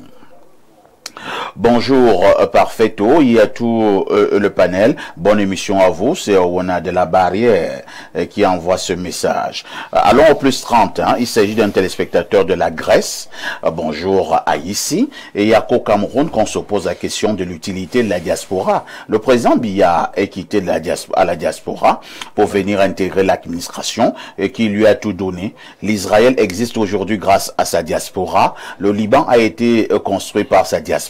Bonjour Parfaito, il y a tout le panel. Bonne émission à vous, c'est Owana de la Barrière qui envoie ce message. Allons au plus 30, il s'agit d'un téléspectateur de la Grèce. Bonjour à ici. Et il y a qu'au Cameroun qu'on se pose la question de l'utilité de la diaspora. Le président Biya est quitté à la diaspora pour venir intégrer l'administration qui lui a tout donné. L'Israël existe aujourd'hui grâce à sa diaspora. Le Liban a été construit par sa diaspora.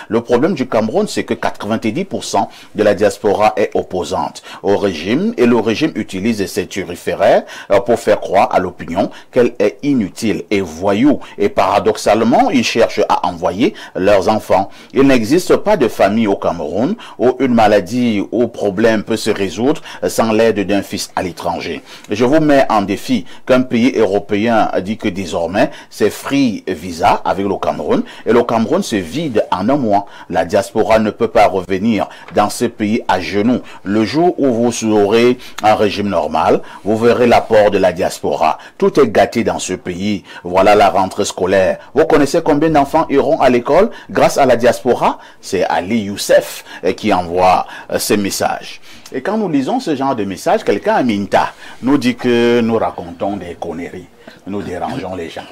Le problème du Cameroun, c'est que 90% de la diaspora est opposante au régime et le régime utilise ses turiféraires pour faire croire à l'opinion qu'elle est inutile et voyou. Et paradoxalement, ils cherchent à envoyer leurs enfants. Il n'existe pas de famille au Cameroun où une maladie ou problème peut se résoudre sans l'aide d'un fils à l'étranger. Je vous mets en défi qu'un pays européen dit que désormais c'est free visa avec le Cameroun et le Cameroun se vide en un mois. La diaspora ne peut pas revenir dans ce pays à genoux. Le jour où vous aurez un régime normal, vous verrez l'apport de la diaspora. Tout est gâté dans ce pays. Voilà la rentrée scolaire. Vous connaissez combien d'enfants iront à l'école grâce à la diaspora? C'est Ali Youssef qui envoie ce message. Et quand nous lisons ce genre de message, quelqu'un à Minta nous dit que nous racontons des conneries. Nous dérangeons les gens.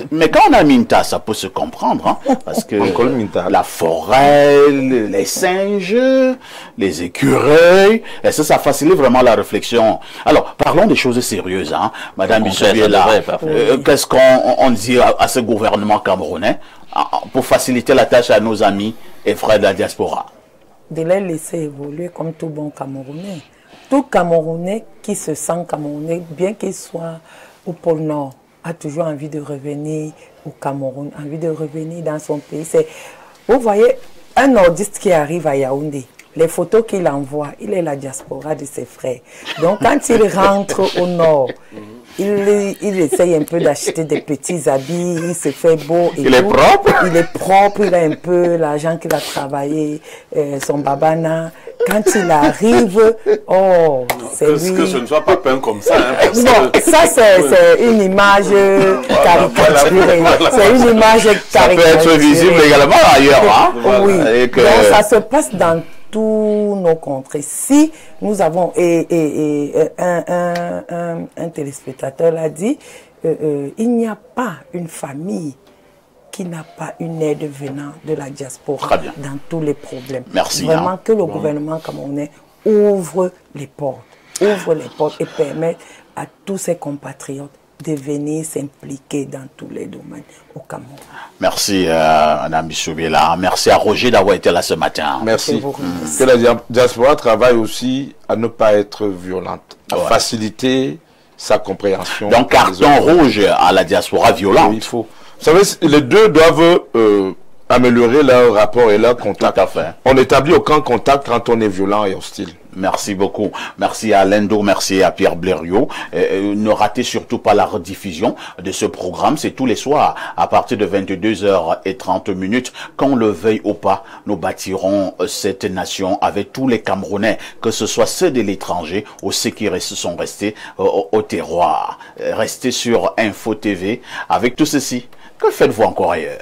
Mais quand on a Minta, ça peut se comprendre, parce que la forêt, les singes, les écureuils, et ça facilite vraiment la réflexion. Alors, parlons des choses sérieuses, Madame Bissoubi est là. Qu'est-ce qu'on dit à ce gouvernement camerounais pour faciliter la tâche à nos amis et frères de la diaspora? De les laisser évoluer comme tout bon Camerounais. Tout Camerounais qui se sent Camerounais, bien qu'il soit au pôle Nord, a toujours envie de revenir au Cameroun, envie de revenir dans son pays. Vous voyez, un nordiste qui arrive à Yaoundé, les photos qu'il envoie, il est la diaspora de ses frères. Donc quand il rentre au nord, il essaye un peu d'acheter des petits habits, il se fait beau. Et il est propre? Il est propre, il a un peu l'argent qu'il a travaillé, son babana. Quand il arrive, oh, c'est lui. Que ce ne soit pas peint comme ça. Hein, non, ça c'est une image caricaturée. C'est une image caricaturée. Ça peut être visible également ailleurs. Hein? Oui, donc ça se passe dans tous nos contrées. Si nous avons, un téléspectateur l'a dit, il n'y a pas une famille qui n'a pas une aide venant de la diaspora dans tous les problèmes. Merci. Vraiment que le gouvernement camerounais ouvre les portes et permette à tous ses compatriotes de venir s'impliquer dans tous les domaines au Cameroun. Merci Madame Bissoubela. Merci à Roger d'avoir été là ce matin. Merci. Que la diaspora travaille aussi à ne pas être violente, à faciliter sa compréhension. Donc carton rouge à la diaspora violente. Oui, il faut. Vous savez, les deux doivent améliorer leur rapport et leur contact. Tout à fait. On n'établit aucun contact quand on est violent et hostile. Merci beaucoup. Merci à Lendo, merci à Pierre Blériot. Ne ratez surtout pas la rediffusion de ce programme. C'est tous les soirs à partir de 22h30. Qu'on le veuille ou pas, nous bâtirons cette nation avec tous les Camerounais, que ce soit ceux de l'étranger ou ceux qui sont restés au terroir. Restez sur Info TV. Avec tout ceci, que faites-vous encore ailleurs?